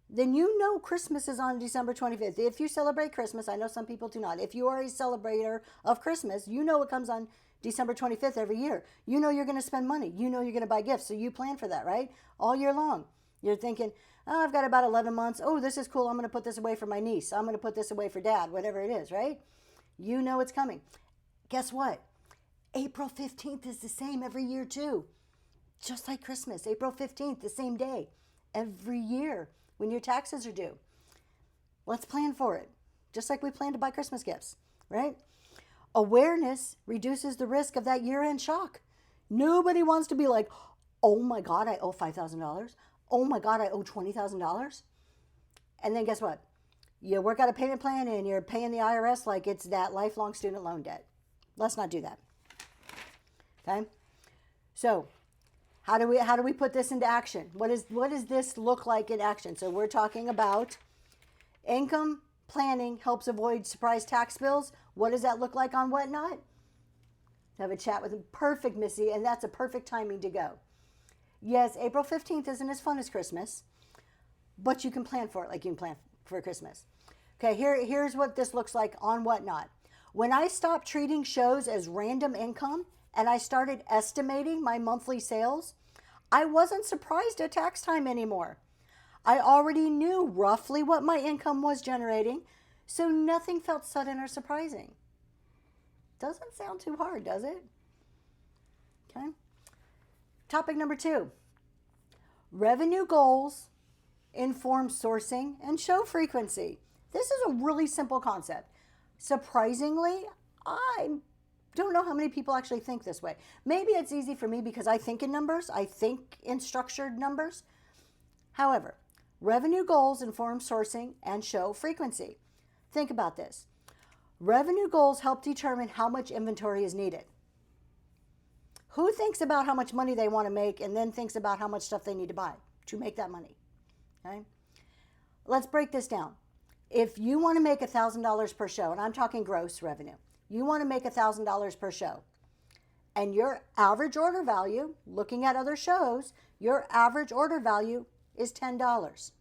than Christmas is on December 25th. If you celebrate Christmas, I know some people do not. If you are a celebrator of Christmas, you know it comes on December 25th every year. You know you're going to spend money. You know you're going to buy gifts, so you plan for that, right? All year long. You're thinking, oh, I've got about 11 months. Oh, this is cool. I'm going to put this away for my niece. I'm going to put this away for dad, whatever it is, right? You know it's coming. Guess what? April 15th is the same every year too. Just like Christmas, April 15th, the same day, every year when your taxes are due. Let's plan for it, just like we plan to buy Christmas gifts, right? Awareness reduces the risk of that year-end shock. Nobody wants to be like, oh my God, I owe $5,000. Oh my God, I owe $20,000. And then guess what? You work out a payment plan and you're paying the IRS like it's that lifelong student loan debt. Let's not do that. Okay? So, how do we put this into action? What does this look like in action? So we're talking about income planning helps avoid surprise tax bills. What does that look like on Whatnot? have a chat with him. Perfect, Missy, and that's a perfect timing to go. Yes, April 15th isn't as fun as Christmas, but you can plan for it like you can plan for Christmas. Okay, here's what this looks like on Whatnot. When I stopped treating shows as random income and I started estimating my monthly sales, I wasn't surprised at tax time anymore. I already knew roughly what my income was generating, so nothing felt sudden or surprising. Doesn't sound too hard, does it? Okay. Topic number 2. Revenue goals inform sourcing and show frequency. This is a really simple concept. Surprisingly, I don't know how many people actually think this way. Maybe it's easy for me because I think in numbers. I think in structured numbers. However, revenue goals inform sourcing and show frequency. Think about this. Revenue goals help determine how much inventory is needed. Who thinks about how much money they want to make and then thinks about how much stuff they need to buy to make that money? Okay? Let's break this down. If you want to make $1,000 per show, and I'm talking gross revenue, you want to make $1,000 per show, and your average order value, looking at other shows, your average order value is $10.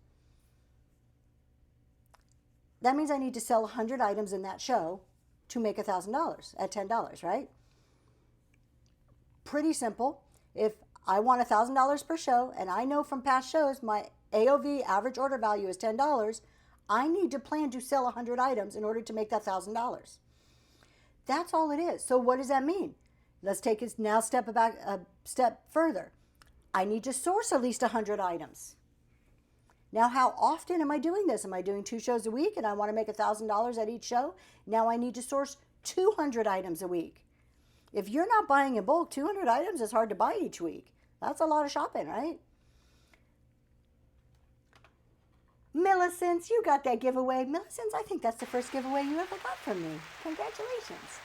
That means I need to sell 100 items in that show to make $1,000 at $10, right? Pretty simple. If I want $1,000 per show, and I know from past shows my AOV, average order value, is $10, I need to plan to sell 100 items in order to make that $1,000. That's all it is. So what does that mean? Let's take it now a step further. I need to source at least 100 items. Now, how often am I doing this? Am I doing 2 shows a week and I want to make $1,000 at each show? Now I need to source 200 items a week. If you're not buying in bulk, 200 items is hard to buy each week. That's a lot of shopping, right? Millicents, you got that giveaway. Millicents, I think that's the first giveaway you ever got from me. Congratulations.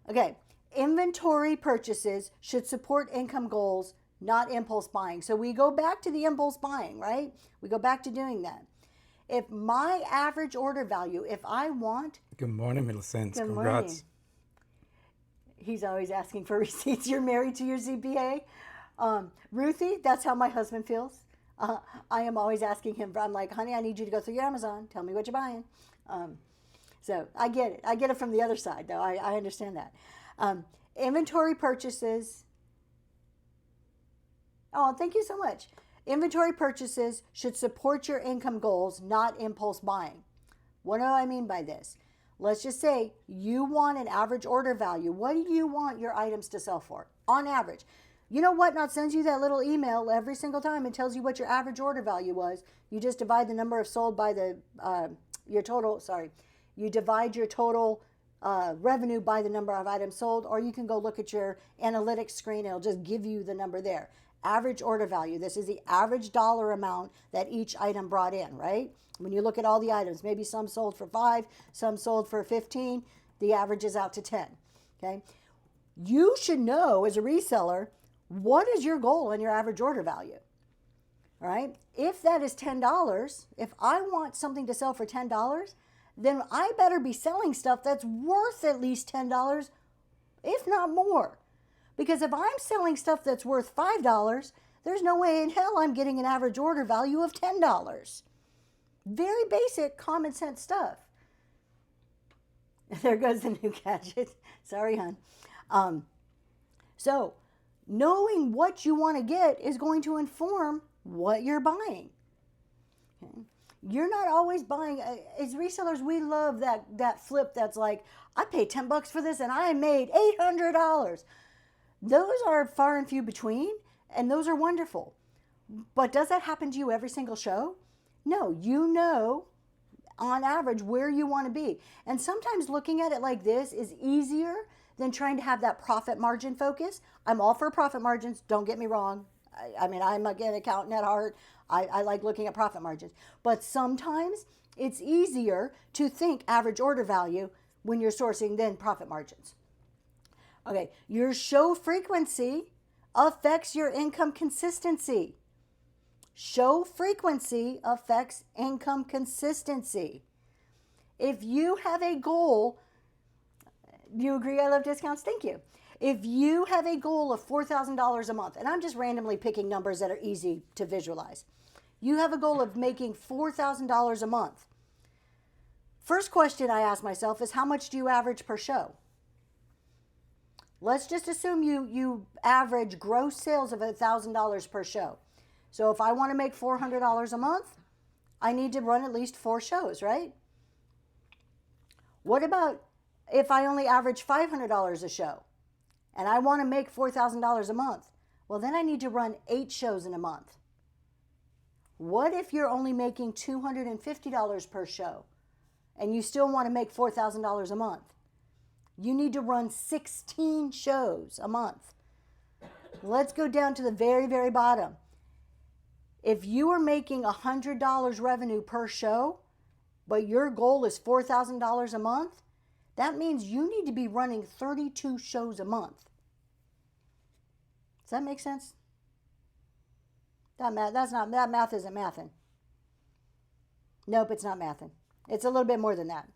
Okay, inventory purchases should support income goals, not impulse buying. So we go back to the impulse buying, right? We go back to doing that. If my average order value, if I want... Good morning, Millicent. Good Congrats. morning. He's always asking for receipts. You're married to your CPA? Ruthie, that's how my husband feels. I am always asking him, I'm like, honey, I need you to go through your Amazon. Tell me what you're buying. So I get it. I get it from the other side, though. I understand that. Inventory purchases. Oh, thank you so much. Inventory purchases should support your income goals, not impulse buying. What do I mean by this? Let's just say you want an average order value. What do you want your items to sell for on average? You know Whatnot sends you that little email every single time and tells you what your average order value was. You just divide the number of sold by you divide your total revenue by the number of items sold, or you can go look at your analytics screen. It'll just give you the number there. Average order value. This is the average dollar amount that each item brought in, right? When you look at all the items, maybe some sold for 5, some sold for 15, the average is out to 10, okay? You should know as a reseller, what is your goal on your average order value, all right? If that is $10, if I want something to sell for $10, then I better be selling stuff that's worth at least $10, if not more. Because if I'm selling stuff that's worth $5, there's no way in hell I'm getting an average order value of $10. Very basic common sense stuff. There goes the new gadget. Sorry, hon. So knowing what you want to get is going to inform what you're buying. Okay? You're not always buying. As resellers, we love that flip that's like, I paid $10 for this and I made $800. Those are far and few between, and those are wonderful. But does that happen to you every single show? No, you know on average where you want to be. And sometimes looking at it like this is easier than trying to have that profit margin focus. I'm all for profit margins, don't get me wrong. I mean, I'm an accountant at heart. I like looking at profit margins. But sometimes it's easier to think average order value when you're sourcing than profit margins. Okay, your show frequency affects your income consistency. Show frequency affects income consistency. If you have a goal, You agree I love discounts? Thank you. If you have a goal of $4,000 a month, and I'm just randomly picking numbers that are easy to visualize, you have a goal of making $4,000 a month. First question I ask myself is, how much do you average per show? Let's just assume you average gross sales of $1,000 per show. So if I want to make $400 a month, I need to run at least 4 shows, right? What about if I only average $500 a show and I want to make $4,000 a month? Well, then I need to run 8 shows in a month. What if you're only making $250 per show and you still want to make $4,000 a month? You need to run 16 shows a month. Let's go down to the very, very bottom. If you are making $100 revenue per show, but your goal is $4,000 a month, that means you need to be running 32 shows a month. Does that make sense? That math isn't mathing. Nope, it's not mathing. It's a little bit more than that.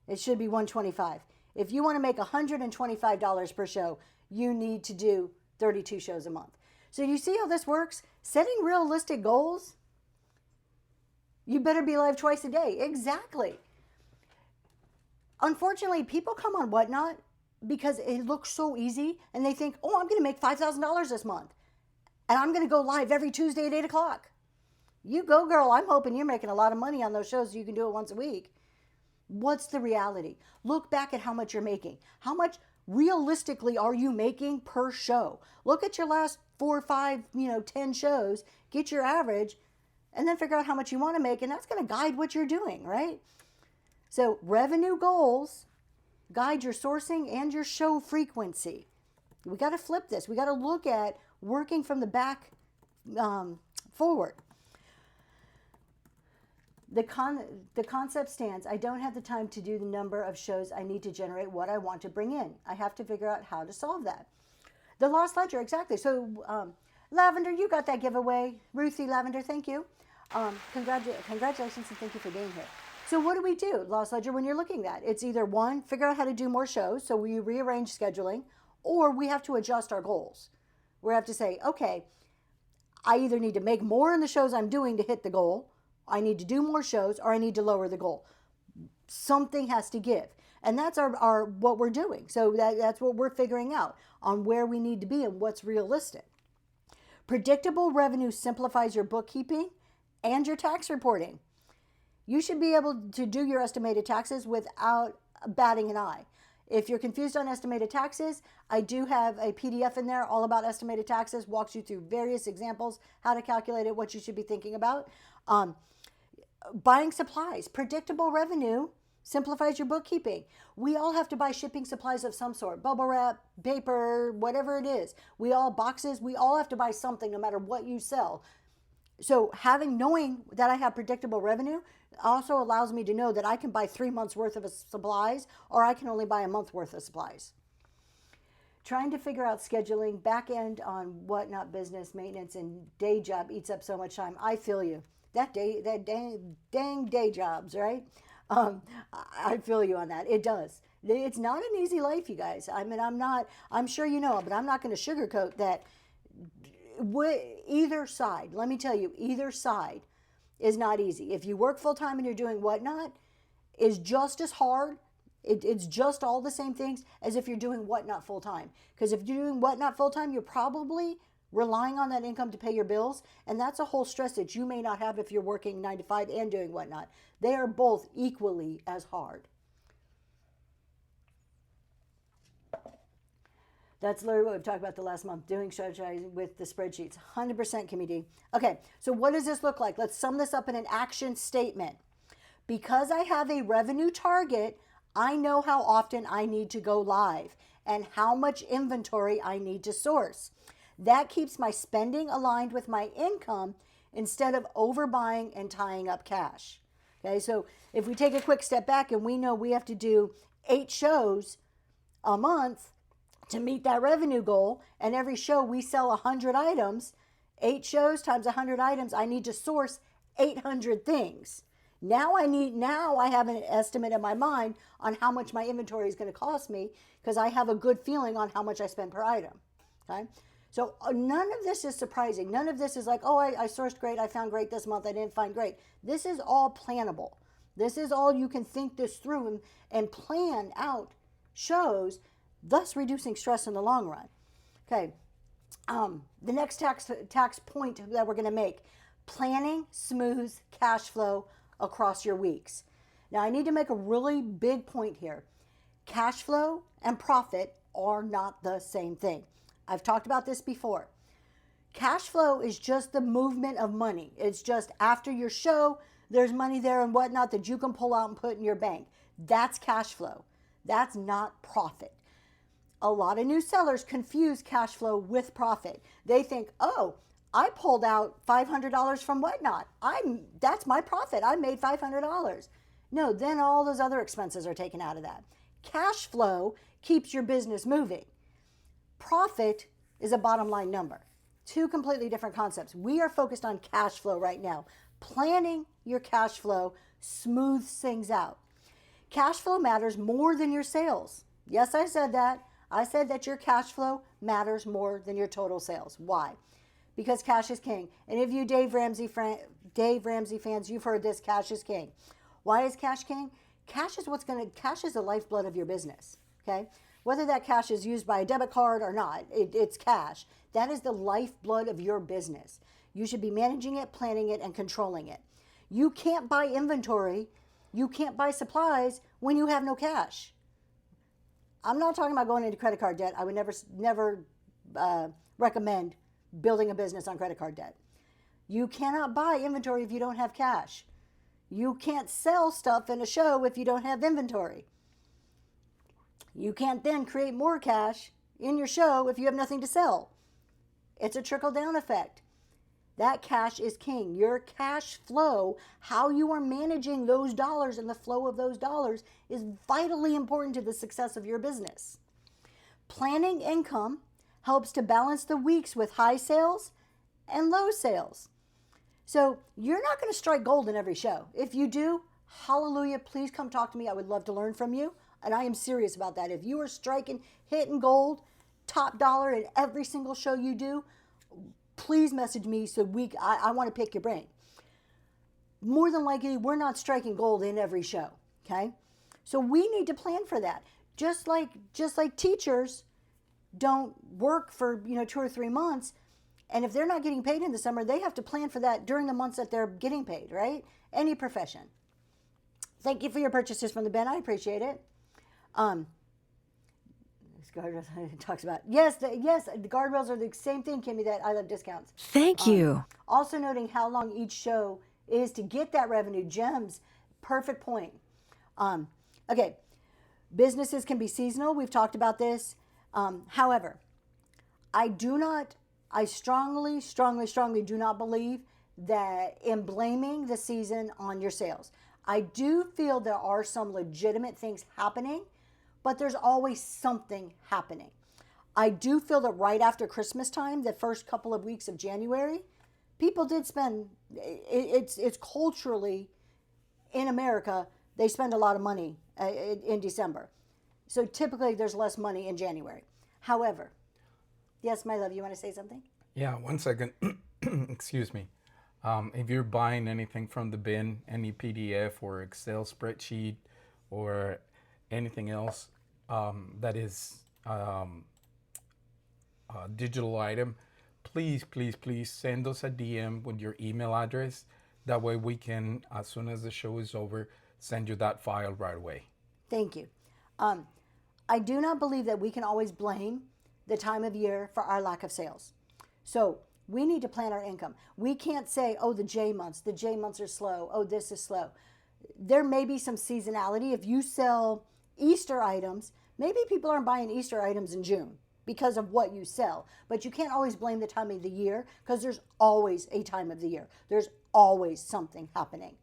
It should be 125. If you want to make $125 per show, you need to do 32 shows a month. So you see how this works? Setting realistic goals. You better be live twice a day. Exactly. Unfortunately, people come on Whatnot because it looks so easy and they think, oh, I'm going to make $5,000 this month. And I'm going to go live every Tuesday at 8 o'clock. You go, girl. I'm hoping you're making a lot of money on those shows so you can do it once a week. What's the reality? Look back at how much you're making. How much realistically are you making per show? Look at your last 4, 5, 10 shows, get your average, and then figure out how much you want to make, and that's going to guide what you're doing, right? So revenue goals guide your sourcing and your show frequency. We got to flip this. We got to look at working from the back forward. The concept stands. I don't have the time to do the number of shows I need to generate what I want to bring in. I have to figure out how to solve that. The Lost Ledger, exactly. So Lavender, you got that giveaway. Ruthie Lavender, thank you. Congratulations and thank you for being here. So what do? Lost Ledger, when you're looking at that, it's either one, figure out how to do more shows, so we rearrange scheduling, or we have to adjust our goals. We have to say, okay, I either need to make more in the shows I'm doing to hit the goal, I need to do more shows, or I need to lower the goal. Something has to give. And that's our what we're doing. So that's what we're figuring out on where we need to be and what's realistic. Predictable revenue simplifies your bookkeeping and your tax reporting. You should be able to do your estimated taxes without batting an eye. If you're confused on estimated taxes, I do have a PDF in there all about estimated taxes, walks you through various examples, how to calculate it, what you should be thinking about. Buying supplies, predictable revenue simplifies your bookkeeping. We all have to buy shipping supplies of some sort, bubble wrap, paper, whatever it is. We all have to buy something no matter what you sell. So knowing that I have predictable revenue also allows me to know that I can buy 3 months worth of supplies, or I can only buy a month worth of supplies. Trying to figure out scheduling, back end on Whatnot business, maintenance, and day job eats up so much time. I feel you. That dang day jobs, right? I feel you on that. It does. It's not an easy life, you guys. I mean, I'm sure you know, but I'm not going to sugarcoat that. Either side, let me tell you, either side is not easy. If you work full time and you're doing Whatnot, is just as hard. It's just all the same things as if you're doing Whatnot full time. Because if you're doing Whatnot full time, you're probably relying on that income to pay your bills, and that's a whole stress that you may not have if you're working 9 to 5 and doing Whatnot. They are both equally as hard. That's literally what we've talked about the last month, doing strategizing with the spreadsheets. 100% community. Okay, so what does this look like? Let's sum this up in an action statement. Because I have a revenue target, I know how often I need to go live and how much inventory I need to source. That keeps my spending aligned with my income instead of overbuying and tying up cash. Okay, so if we take a quick step back and we know we have to do 8 shows a month to meet that revenue goal, and every show we sell 100 items, 8 shows times 100 items, I need to source 800 things. Now I have an estimate in my mind on how much my inventory is going to cost me because I have a good feeling on how much I spend per item. Okay. So none of this is surprising. None of this is like, oh, I sourced great. I found great this month. I didn't find great. This is all plannable. This is all you can think this through and plan out shows, thus reducing stress in the long run. Okay. The next tax point that we're going to make, planning smooths cash flow across your weeks. Now, I need to make a really big point here. Cash flow and profit are not the same thing. I've talked about this before. Cash flow is just the movement of money. It's just after your show, there's money there and whatnot that you can pull out and put in your bank. That's cash flow. That's not profit. A lot of new sellers confuse cash flow with profit. They think, oh, I pulled out $500 from Whatnot. That's my profit. I made $500. No, then all those other expenses are taken out of that. Cash flow keeps your business moving. Profit is a bottom line number. Two completely different concepts. We are focused on cash flow right now. Planning your cash flow smooths things out. Cash flow matters more than your sales. Yes, I said that. I said that your cash flow matters more than your total sales. Why? Because cash is king. And if you Dave Ramsey fans, you've heard this, cash is king. Why is cash king? Cash is the lifeblood of your business. Okay? Whether that cash is used by a debit card or not, it's cash. That is the lifeblood of your business. You should be managing it, planning it, and controlling it. You can't buy inventory, you can't buy supplies when you have no cash. I'm not talking about going into credit card debt. I would never recommend building a business on credit card debt. You cannot buy inventory if you don't have cash. You can't sell stuff in a show if you don't have inventory. You can't then create more cash in your show if you have nothing to sell. It's a trickle-down effect. That cash is king. Your cash flow, how you are managing those dollars and the flow of those dollars is vitally important to the success of your business. Planning income helps to balance the weeks with high sales and low sales. So you're not going to strike gold in every show. If you do, hallelujah, please come talk to me. I would love to learn from you. And I am serious about that. If you are hitting gold, top dollar in every single show you do, please message me so I want to pick your brain. More than likely, we're not striking gold in every show, okay? So we need to plan for that. Just like teachers don't work for 2 or 3 months, and if they're not getting paid in the summer, they have to plan for that during the months that they're getting paid, right? Any profession. Thank you for your purchases from the bin. I appreciate it. Guardrails talks about yes, the guardrails are the same thing, Kimmy, that I love discounts. Thank you. Also noting how long each show is to get that revenue. Gems, perfect point. Okay, businesses can be seasonal. We've talked about this. However, I strongly do not believe that in blaming the season on your sales. I do feel there are some legitimate things happening, but there's always something happening. I do feel that right after Christmas time, the first couple of weeks of January, people did spend, it's culturally, in America, they spend a lot of money in December. So typically there's less money in January. However, yes, my love, you want to say something? Yeah, 1 second. Excuse me. If you're buying anything from the bin, any PDF or Excel spreadsheet or anything else that is a digital item, please send us a DM with your email address. That way we can, as soon as the show is over, send you that file right away. Thank you. I do not believe that we can always blame the time of year for our lack of sales. So we need to plan our income. We can't say, oh, the J months are slow. Oh, this is slow. There may be some seasonality. If you sell Easter items, maybe people aren't buying Easter items in June because of what you sell. But you can't always blame the time of the year because there's always a time of the year. There's always something happening.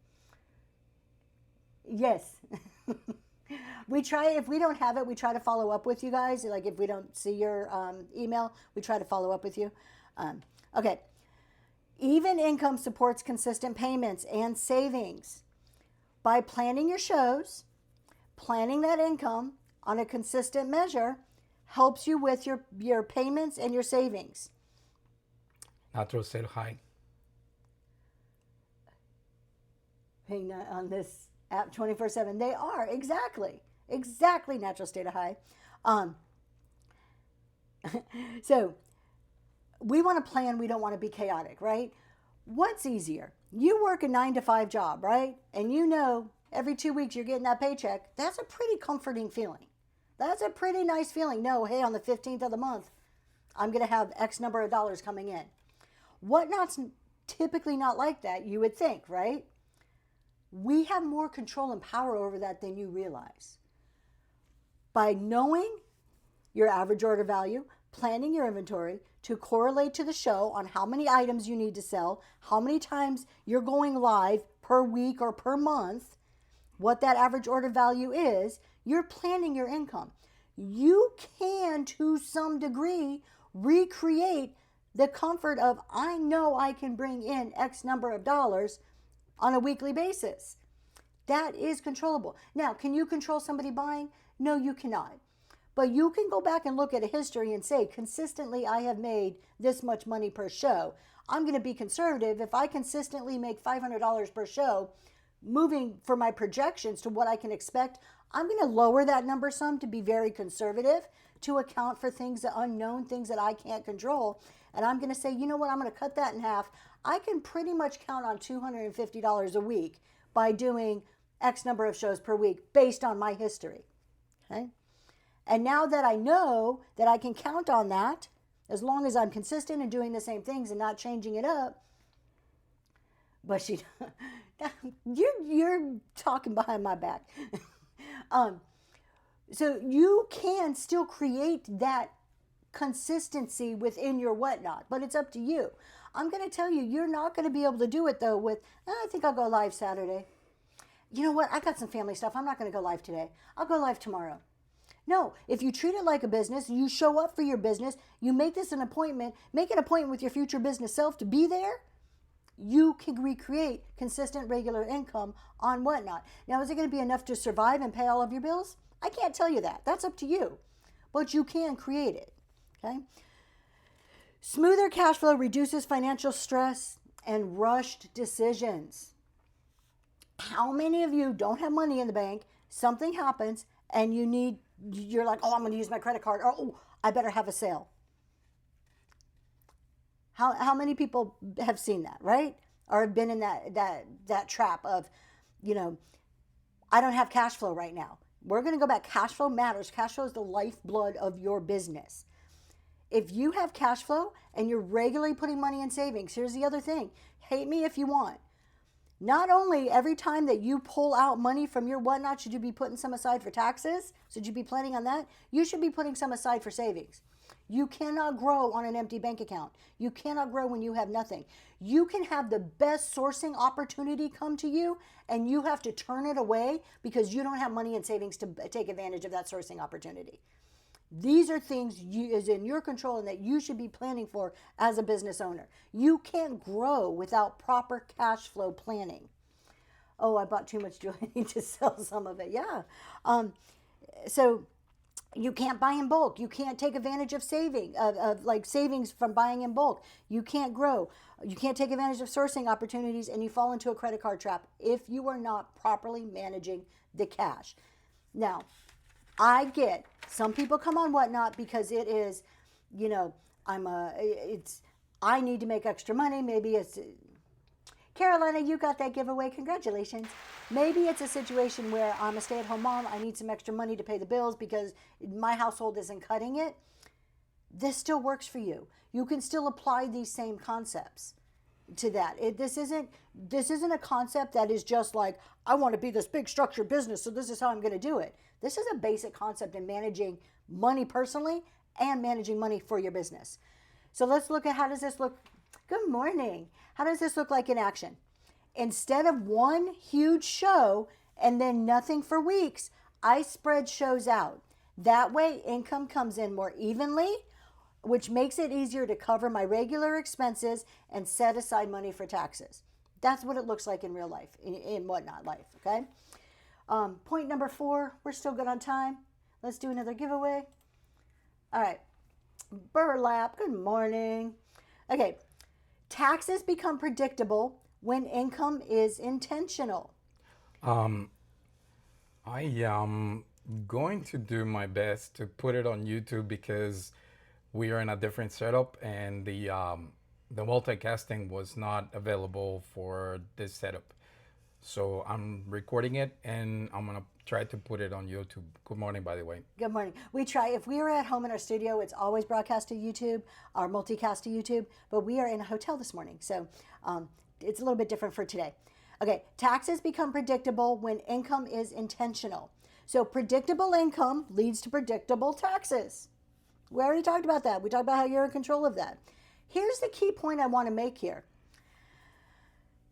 Yes. If we don't have it, we try to follow up with you guys. Like if we don't see your email, we try to follow up with you. Okay. Even income supports consistent payments and savings. by planning your shows, planning that income on a consistent measure helps you with your payments and your savings. Natural state high. Paying on this app 24/7. They are exactly natural state of high. So we want to plan. We don't want to be chaotic, right? What's easier? You work a 9 to 5 job, right? And you know every 2 weeks you're getting that paycheck. That's a pretty comforting feeling. That's a pretty nice feeling. No, hey, on the 15th of the month, I'm going to have X number of dollars coming in. Whatnot's typically not like that, you would think, right? We have more control and power over that than you realize. By knowing your average order value, planning your inventory to correlate to the show on how many items you need to sell, how many times you're going live per week or per month, what that average order value is, you're planning your income. You can, to some degree, recreate the comfort of, I know I can bring in X number of dollars on a weekly basis. That is controllable. Now, can you control somebody buying? No, you cannot. But you can go back and look at a history and say, consistently, I have made this much money per show. I'm going to be conservative. If I consistently make $500 per show, moving for my projections to what I can expect, I'm going to lower that number some to be very conservative, to account for things, the unknown, things that I can't control. And I'm going to say, you know what, I'm going to cut that in half. I can pretty much count on $250 a week by doing X number of shows per week based on my history. Okay? And now that I know that I can count on that, as long as I'm consistent and doing the same things and not changing it up, but you're talking behind my back. So you can still create that consistency within your Whatnot, but it's up to you. I'm going to tell you, you're not going to be able to do it though with, I think I'll go live Saturday. You know what? I got some family stuff. I'm not going to go live today. I'll go live tomorrow. No, if you treat it like a business, you show up for your business, you make this an appointment, make an appointment with your future business self to be there, you can recreate consistent regular income on Whatnot. Now, is it going to be enough to survive and pay all of your bills? I can't tell you that. That's up to you. But you can create it. Okay? Smoother cash flow reduces financial stress and rushed decisions. How many of you don't have money in the bank, something happens, and you're like, oh, I'm going to use my credit card, or oh, I better have a sale. How many people have seen that, right? Or have been in that trap of, I don't have cash flow right now. We're going to go back. Cash flow matters. Cash flow is the lifeblood of your business. If you have cash flow and you're regularly putting money in savings, here's the other thing. Hate me if you want. Not only every time that you pull out money from your Whatnot, should you be putting some aside for taxes? Should you be planning on that? You should be putting some aside for savings. You cannot grow on an empty bank account. You cannot grow when you have nothing. You can have the best sourcing opportunity come to you, and you have to turn it away because you don't have money in savings to take advantage of that sourcing opportunity. These are things is in your control and that you should be planning for as a business owner. You can't grow without proper cash flow planning. Oh, I bought too much jewelry. I need to sell some of it. Yeah. So you can't buy in bulk. You can't take advantage of savings from buying in bulk. You can't grow. You can't take advantage of sourcing opportunities, and you fall into a credit card trap if you are not properly managing the cash. Now, I get some people come on Whatnot because it is, I need to make extra money. Maybe it's, Carolina, you got that giveaway. Congratulations. Maybe it's a situation where I'm a stay-at-home mom. I need some extra money to pay the bills because my household isn't cutting it. This still works for you. You can still apply these same concepts to that. This isn't a concept that is just like, I want to be this big structured business, so this is how I'm going to do it. This is a basic concept in managing money personally and managing money for your business. So let's look at, how does this look? Good morning. How does this look like in action? Instead of one huge show and then nothing for weeks, I spread shows out. That way income comes in more evenly, which makes it easier to cover my regular expenses and set aside money for taxes. That's what it looks like in real life, in whatnot life, okay? Point number 4, we're still good on time. Let's do another giveaway. All right. Burlap, good morning. Okay. Taxes become predictable when income is intentional. I am going to do my best to put it on YouTube because we are in a different setup, and the multicasting was not available for this setup. So I'm recording it and I'm gonna try to put it on YouTube. Good morning, by the way. Good morning. We try, if we were at home in our studio, it's always broadcast to YouTube, or multicast to YouTube, but we are in a hotel this morning. So it's a little bit different for today. Okay, taxes become predictable when income is intentional. So predictable income leads to predictable taxes. We already talked about that. We talked about how you're in control of that. Here's the key point I want to make here.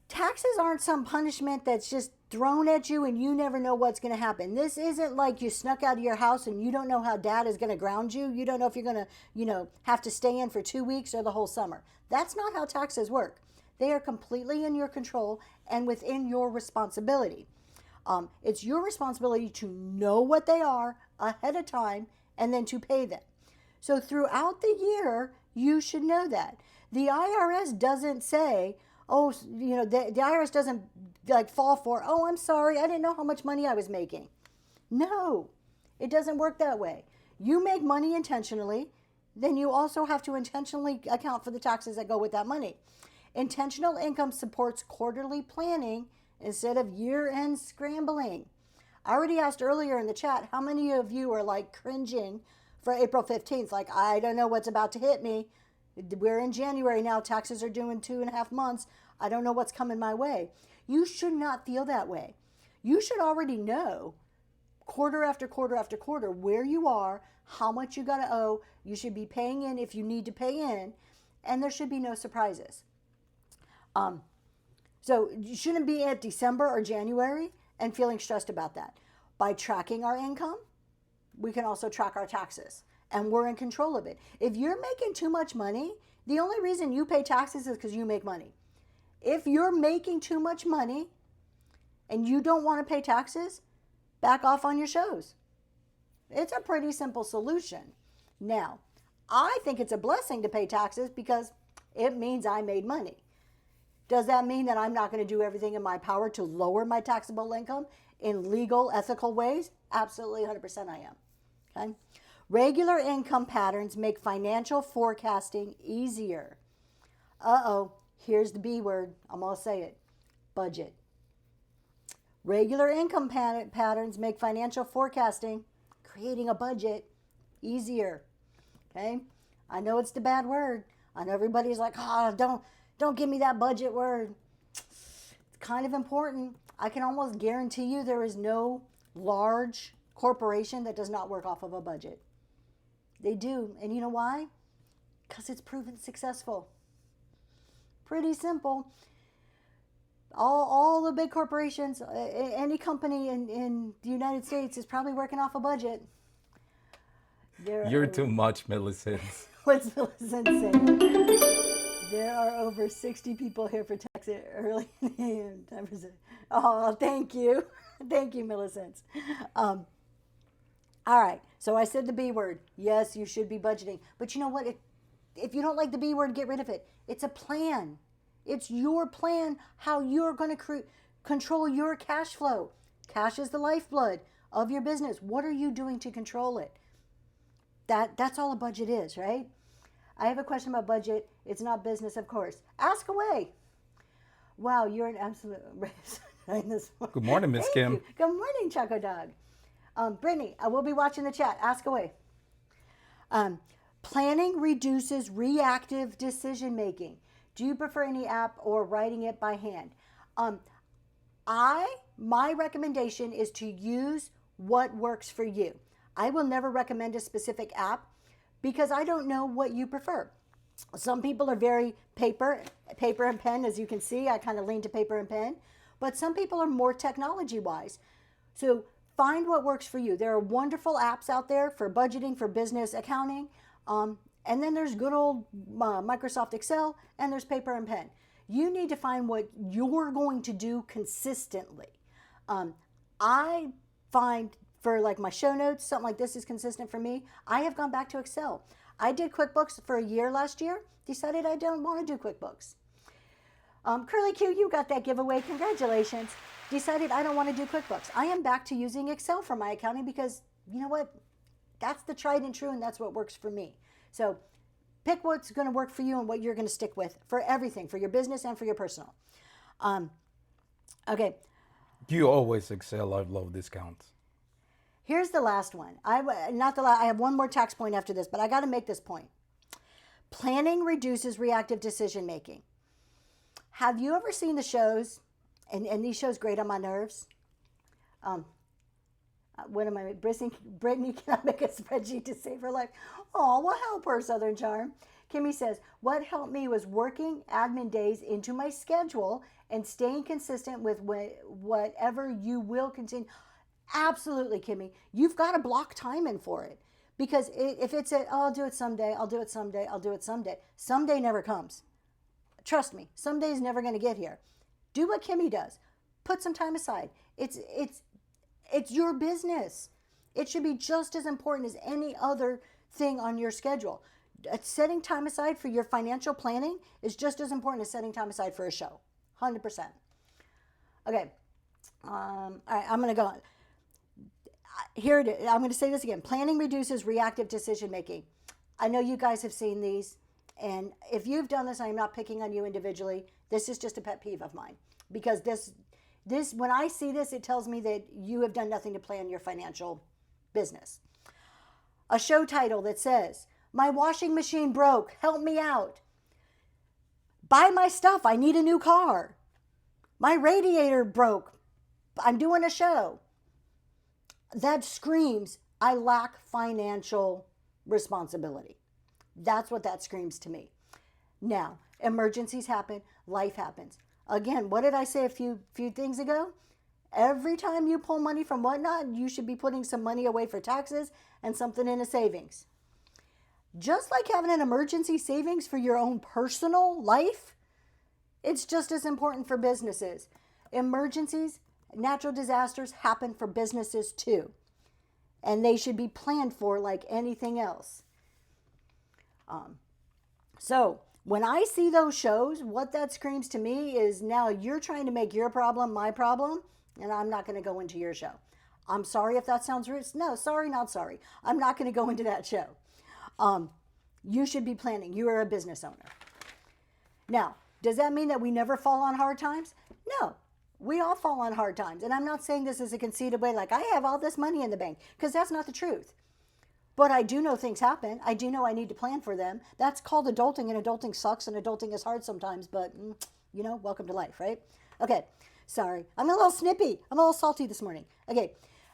Taxes aren't some punishment that's just thrown at you and you never know what's going to happen. This isn't like you snuck out of your house and you don't know how dad is going to ground you. You don't know if you're going to, have to stay in for 2 weeks or the whole summer. That's not how taxes work. They are completely in your control and within your responsibility. It's your responsibility to know what they are ahead of time and then to pay them. So throughout the year, you should know that. The IRS doesn't say, the IRS doesn't fall for, I'm sorry, I didn't know how much money I was making. No, it doesn't work that way. You make money intentionally, then you also have to intentionally account for the taxes that go with that money. Intentional income supports quarterly planning instead of year-end scrambling. I already asked earlier in the chat, how many of you are cringing for April 15th? I don't know what's about to hit me. We're in January now. Taxes are due in 2.5 months. I don't know what's coming my way. You should not feel that way. You should already know quarter after quarter after quarter where you are, how much you got to owe. You should be paying in if you need to pay in, and there should be no surprises. So you shouldn't be at December or January and feeling stressed about that. By tracking our income, we can also track our taxes, and we're in control of it. If you're making too much money, the only reason you pay taxes is because you make money. If you're making too much money and you don't want to pay taxes, back off on your shows. It's a pretty simple solution. Now, I think it's a blessing to pay taxes because it means I made money. Does that mean that I'm not going to do everything in my power to lower my taxable income in legal, ethical ways? Absolutely, 100% I am. Okay? Regular income patterns make financial forecasting easier. Here's the B word. I'm going to say it. Budget. Regular income patterns make financial forecasting, creating a budget, easier. Okay? I know it's the bad word. I know everybody's like, don't give me that budget word. It's kind of important. I can almost guarantee you there is no large corporation that does not work off of a budget. They do. And you know why? Because it's proven successful. Pretty simple. All the big corporations, any company in the United States is probably working off a budget. You're too much, Millicent. What's Millicent saying? There are over 60 people here for Texas early in the AM. Oh, thank you. Thank you, Millicent. All right. So I said the B word. Yes, you should be budgeting. But you know what? If you don't like the B word, get rid of it. It's a plan. It's your plan how you're going to control your cash flow. Cash is the lifeblood of your business. What are you doing to control it? That's all a budget is, right? I have a question about budget. It's not business, of course. Ask away. Wow, you're an absolute race. Good morning, Miss Kim. You. Good morning, Choco Dog. Brittany, I will be watching the chat. Ask away. Planning reduces reactive decision making. Do you prefer any app or writing it by hand? My recommendation is to use what works for you. I will never recommend a specific app because I don't know what you prefer. Some people are very paper and pen, as you can see. I kind of lean to paper and pen. But some people are more technology-wise. So find what works for you. There are wonderful apps out there for budgeting, for business, accounting. And then there's good old Microsoft Excel, and there's paper and pen. You need to find what you're going to do consistently. I find for like my show notes, something like this is consistent for me. I have gone back to Excel. I did QuickBooks for a year last year, decided I don't want to do QuickBooks. Curly Q, you got that giveaway. Congratulations. Decided I don't want to do QuickBooks. I am back to using Excel for my accounting because you know what? That's the tried and true, and that's what works for me. So pick what's going to work for you and what you're going to stick with for everything, for your business and for your personal. Okay. You always excel. I love discounts. Here's the last one. I have one more tax point after this, but I got to make this point. Planning reduces reactive decision making. Have you ever seen the shows? And these shows grate on my nerves. What am I? Brittany, can I make a spreadsheet to save her life? Oh, well, help her, Southern Charm. Kimmy says, what helped me was working admin days into my schedule and staying consistent with whatever you will continue. Absolutely, Kimmy. You've got to block time in for it. Because if it's I'll do it someday, I'll do it someday, I'll do it someday. Someday never comes. Trust me, someday is never going to get here. Do what Kimmy does. Put some time aside. It's your business. It should be just as important as any other thing on your schedule. Setting time aside for your financial planning is just as important as setting time aside for a show. 100%. Okay. All right, I'm going to go on. Here it is. I'm going to say this again. Planning reduces reactive decision making. I know you guys have seen these. And if you've done this, I'm not picking on you individually. This is just a pet peeve of mine. Because this when I see this, it tells me that you have done nothing to plan your financial business. A show title that says, my washing machine broke, help me out. Buy my stuff, I need a new car. My radiator broke, I'm doing a show. That screams, I lack financial responsibility. That's what that screams to me. Now, emergencies happen, life happens. Again, what did I say a few things ago? Every time you pull money from whatnot, you should be putting some money away for taxes and something in a savings. Just like having an emergency savings for your own personal life, it's just as important for businesses. Emergencies, natural disasters happen for businesses too. And they should be planned for like anything else. So when I see those shows, what that screams to me is now you're trying to make your problem my problem, and I'm not going to go into your show. I'm sorry if that sounds rude. No, sorry, not sorry. I'm not going to go into that show. You should be planning. You are a business owner. Now, does that mean that we never fall on hard times? No, we all fall on hard times. And I'm not saying this as a conceited way, like I have all this money in the bank, because that's not the truth. But I do know things happen. I do know I need to plan for them. That's called adulting, and adulting sucks, and adulting is hard sometimes, but, you know, welcome to life, right? Okay, sorry. I'm a little snippy. I'm a little salty this morning. Okay,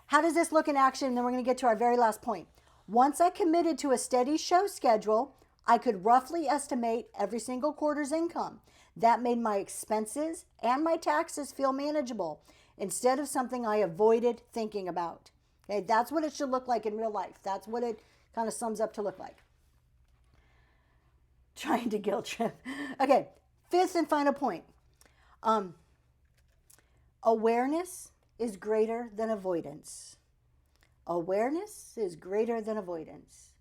how does this look in action? And then we're going to get to our very last point. Once I committed to a steady show schedule, I could roughly estimate every single quarter's income. That made my expenses and my taxes feel manageable instead of something I avoided thinking about. Okay, that's what it should look like in real life. That's what it kind of sums up to look like. Trying to guilt trip. Okay, fifth and final point. Awareness is greater than avoidance. Awareness is greater than avoidance.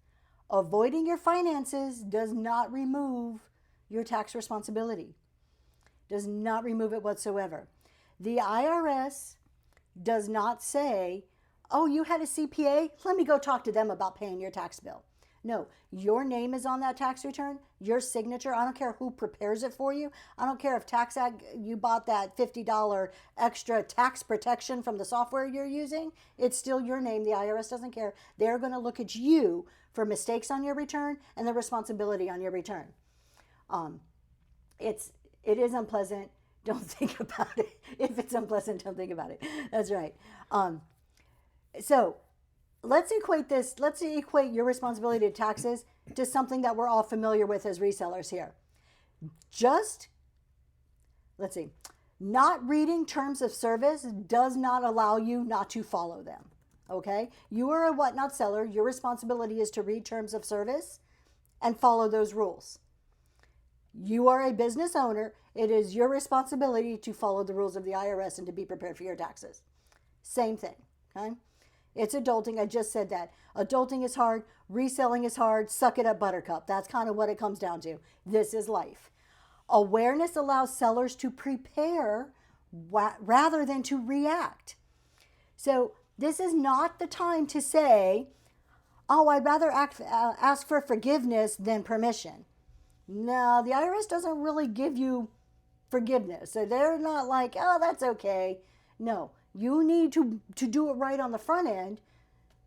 Avoiding your finances does not remove your tax responsibility. Does not remove it whatsoever. The IRS does not say, oh, you had a CPA? Let me go talk to them about paying your tax bill. No, your name is on that tax return, your signature. I don't care who prepares it for you. I don't care if you bought that $50 extra tax protection from the software you're using. It's still your name. The IRS doesn't care. They're going to look at you for mistakes on your return and the responsibility on your return. It is unpleasant. Don't think about it. If it's unpleasant, don't think about it. That's right. So let's equate your responsibility to taxes to something that we're all familiar with as resellers here. Not reading terms of service does not allow you not to follow them. Okay? You are a whatnot seller. Your responsibility is to read terms of service and follow those rules. You are a business owner. It is your responsibility to follow the rules of the IRS and to be prepared for your taxes. Same thing. Okay? It's adulting. I just said that. Adulting is hard. Reselling is hard. Suck it up, buttercup. That's kind of what it comes down to. This is life. Awareness allows sellers to prepare rather than to react. So this is not the time to say, oh, I'd rather ask for forgiveness than permission. No, the IRS doesn't really give you forgiveness. So they're not like, oh, that's okay. No, you need to do it right on the front end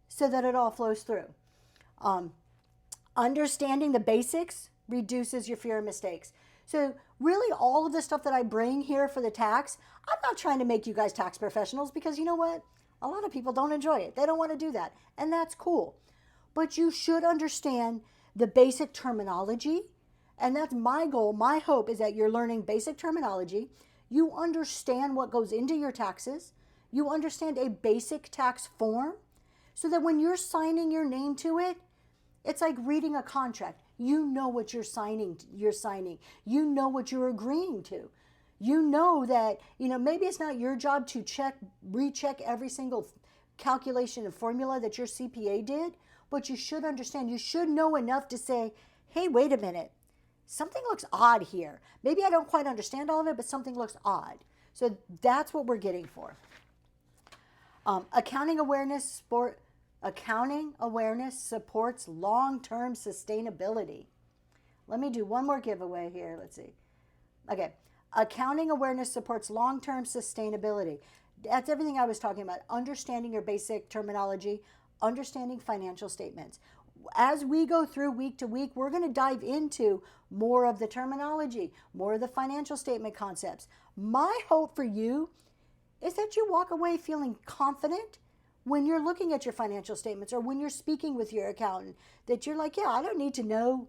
so that it all flows through. Understanding the basics reduces your fear of mistakes. So really all of the stuff that I bring here for the tax, I'm not trying to make you guys tax professionals, because you know what? A lot of people don't enjoy it. They don't want to do that. And that's cool. But you should understand the basic terminology. And that's my goal. My hope is that you're learning basic terminology. You understand what goes into your taxes. You understand a basic tax form, so that when you're signing your name to it, it's like reading a contract. You know what you're signing. You know what you're agreeing to. You know that, maybe it's not your job to recheck every single calculation and formula that your CPA did, but you should understand. You should know enough to say, hey, wait a minute. Something looks odd here. Maybe I don't quite understand all of it, but something looks odd. So that's what we're getting for. Accounting awareness supports long-term sustainability. Let me do one more giveaway here. Let's see. Okay. Accounting awareness supports long-term sustainability. That's everything I was talking about. Understanding your basic terminology, understanding financial statements. As we go through week to week, we're going to dive into more of the terminology, more of the financial statement concepts. My hope for you is that you walk away feeling confident when you're looking at your financial statements, or when you're speaking with your accountant, that you're like, yeah, I don't need to know,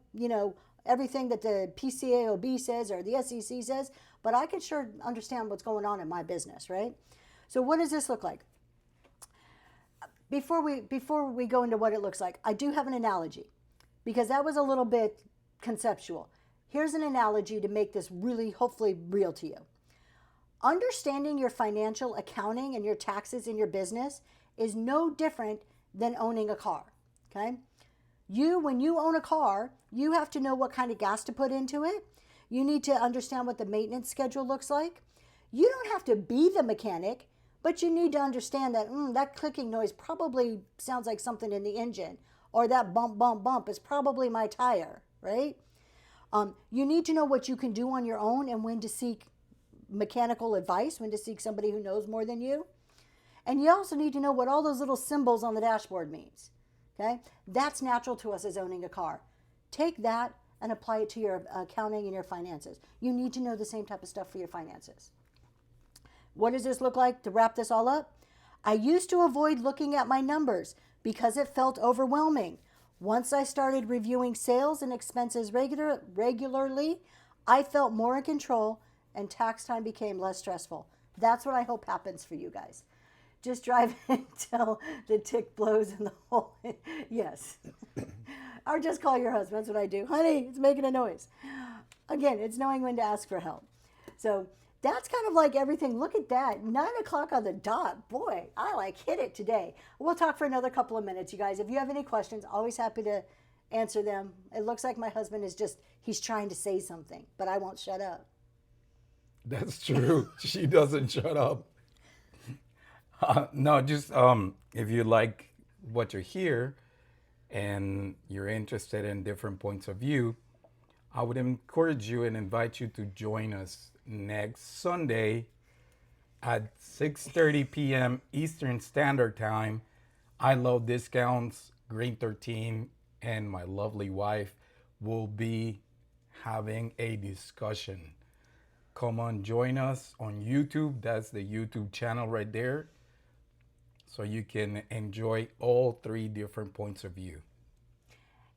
everything that the PCAOB says or the SEC says, but I can sure understand what's going on in my business, right? So what does this look like? Before we go into what it looks like, I do have an analogy, because that was a little bit conceptual. Here's an analogy to make this really, hopefully, real to you. Understanding your financial accounting and your taxes in your business is no different than owning a car, okay? When you own a car, you have to know what kind of gas to put into it. You need to understand what the maintenance schedule looks like. You don't have to be the mechanic, but you need to understand that that clicking noise probably sounds like something in the engine, or that bump, bump, bump is probably my tire, right? You need to know what you can do on your own and when to seek mechanical advice, when to seek somebody who knows more than you. And you also need to know what all those little symbols on the dashboard means, okay? That's natural to us as owning a car. Take that and apply it to your accounting and your finances. You need to know the same type of stuff for your finances. What does this look like to wrap this all up? I used to avoid looking at my numbers because it felt overwhelming. Once I started reviewing sales and expenses regularly, I felt more in control and tax time became less stressful. That's what I hope happens for you guys. Just drive until the tick blows in the hole. Yes. Or just call your husband. That's what I do. Honey, it's making a noise. Again, it's knowing when to ask for help. So that's kind of like everything. Look at that. 9 o'clock on the dot. Boy, I hit it today. We'll talk for another couple of minutes, you guys. If you have any questions, always happy to answer them. It looks like my husband is he's trying to say something, but I won't shut up. That's true. She doesn't shut up. No, just if you like what you hear and you're interested in different points of view, I would encourage you and invite you to join us next Sunday at 6:30 p.m. Eastern Standard Time. I Love Discounts, Green 13, and my lovely wife will be having a discussion. Come on, join us on YouTube. That's the YouTube channel right there. So you can enjoy all 3 different points of view.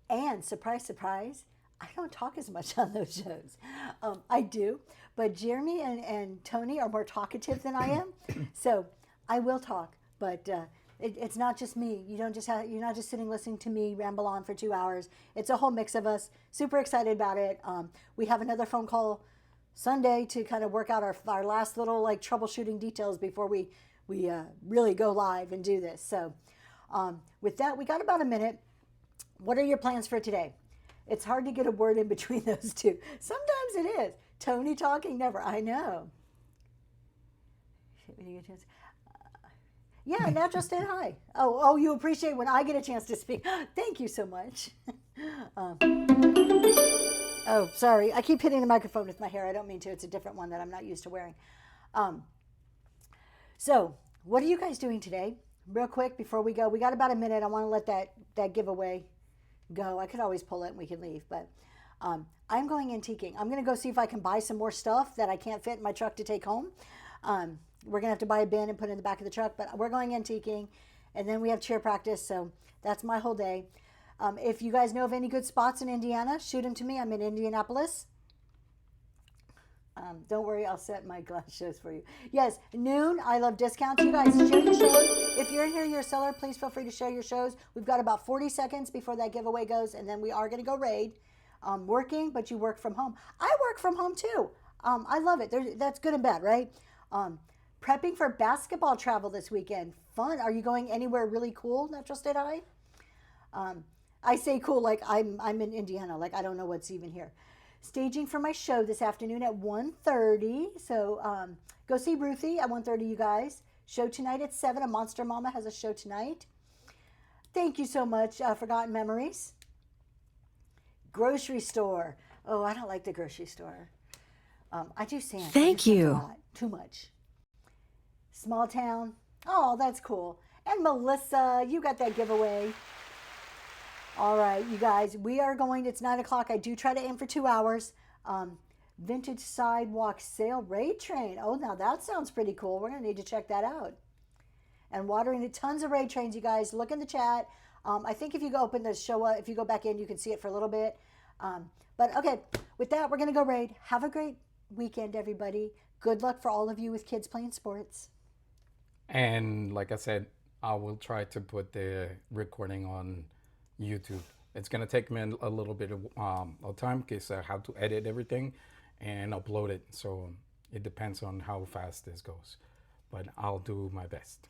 And surprise, surprise, I don't talk as much on those shows. I do, but Jeremy and Tony are more talkative than I am. So I will talk, but It's not just me. You don't just have, you're not just sitting listening to me ramble on for 2 hours. It's a whole mix of us. Super excited about it. We have another phone call Sunday to kind of work out our last little like troubleshooting details before we really go live and do this. So with that, we got about a minute. What are your plans for today? It's hard to get a word in between those two. Sometimes it is. Tony talking, never. I know. When you get a chance. Yeah, Natural State High. Oh, you appreciate when I get a chance to speak. Thank you so much. Oh, sorry. I keep hitting the microphone with my hair. I don't mean to. It's a different one that I'm not used to wearing. So, what are you guys doing today? Real quick before we go. We got about a minute. I want to let that giveaway go. I could always pull it and we can leave. But I'm going antiquing. I'm going to go see if I can buy some more stuff that I can't fit in my truck to take home. We're going to have to buy a bin and put it in the back of the truck, but we're going antiquing. And then we have cheer practice, so that's my whole day. If you guys know of any good spots in Indiana, shoot them to me. I'm in Indianapolis. Don't worry, I'll set my glass shows for you. Yes, noon, I love discounts. You guys share your shows. If you're in here, you're a seller, please feel free to share your shows. We've got about 40 seconds before that giveaway goes, and then we are going to go raid. Working, but you work from home. I work from home too. I love it. That's good and bad, right? Prepping for basketball travel this weekend. Fun. Are you going anywhere really cool, Natural State High? I say cool like I'm in Indiana. Like I don't know what's even here. Staging for my show this afternoon at 1:30. So go see Ruthie at 1:30, you guys. Show tonight at 7. A Monster Mama has a show tonight. Thank you so much, Forgotten Memories. Grocery store. Oh, I don't like the grocery store. I do Sam's. Thank you. A lot. Too much. Small town. Oh, that's cool. And Melissa, you got that giveaway. All right, you guys, we are going, it's 9 o'clock. I do try to aim for 2 hours. Vintage sidewalk sale raid train. Oh, now that sounds pretty cool. We're going to need to check that out. And watering tons of raid trains, you guys. Look in the chat. I think if you go open the show, if you go back in, you can see it for a little bit. But okay, with that, we're going to go raid. Have a great weekend, everybody. Good luck for all of you with kids playing sports. And like I said, I will try to put the recording on YouTube. It's going to take me a little bit of time because I have to edit everything and upload it. So it depends on how fast this goes. But I'll do my best.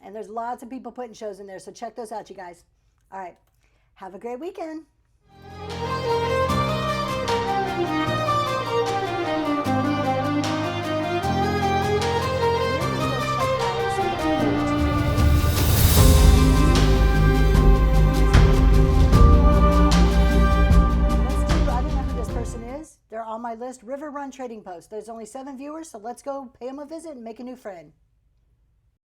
And there's lots of people putting shows in there, so check those out, you guys. All right. Have a great weekend. They're on my list. River Run Trading Post. There's only 7 viewers, so let's go pay them a visit and make a new friend.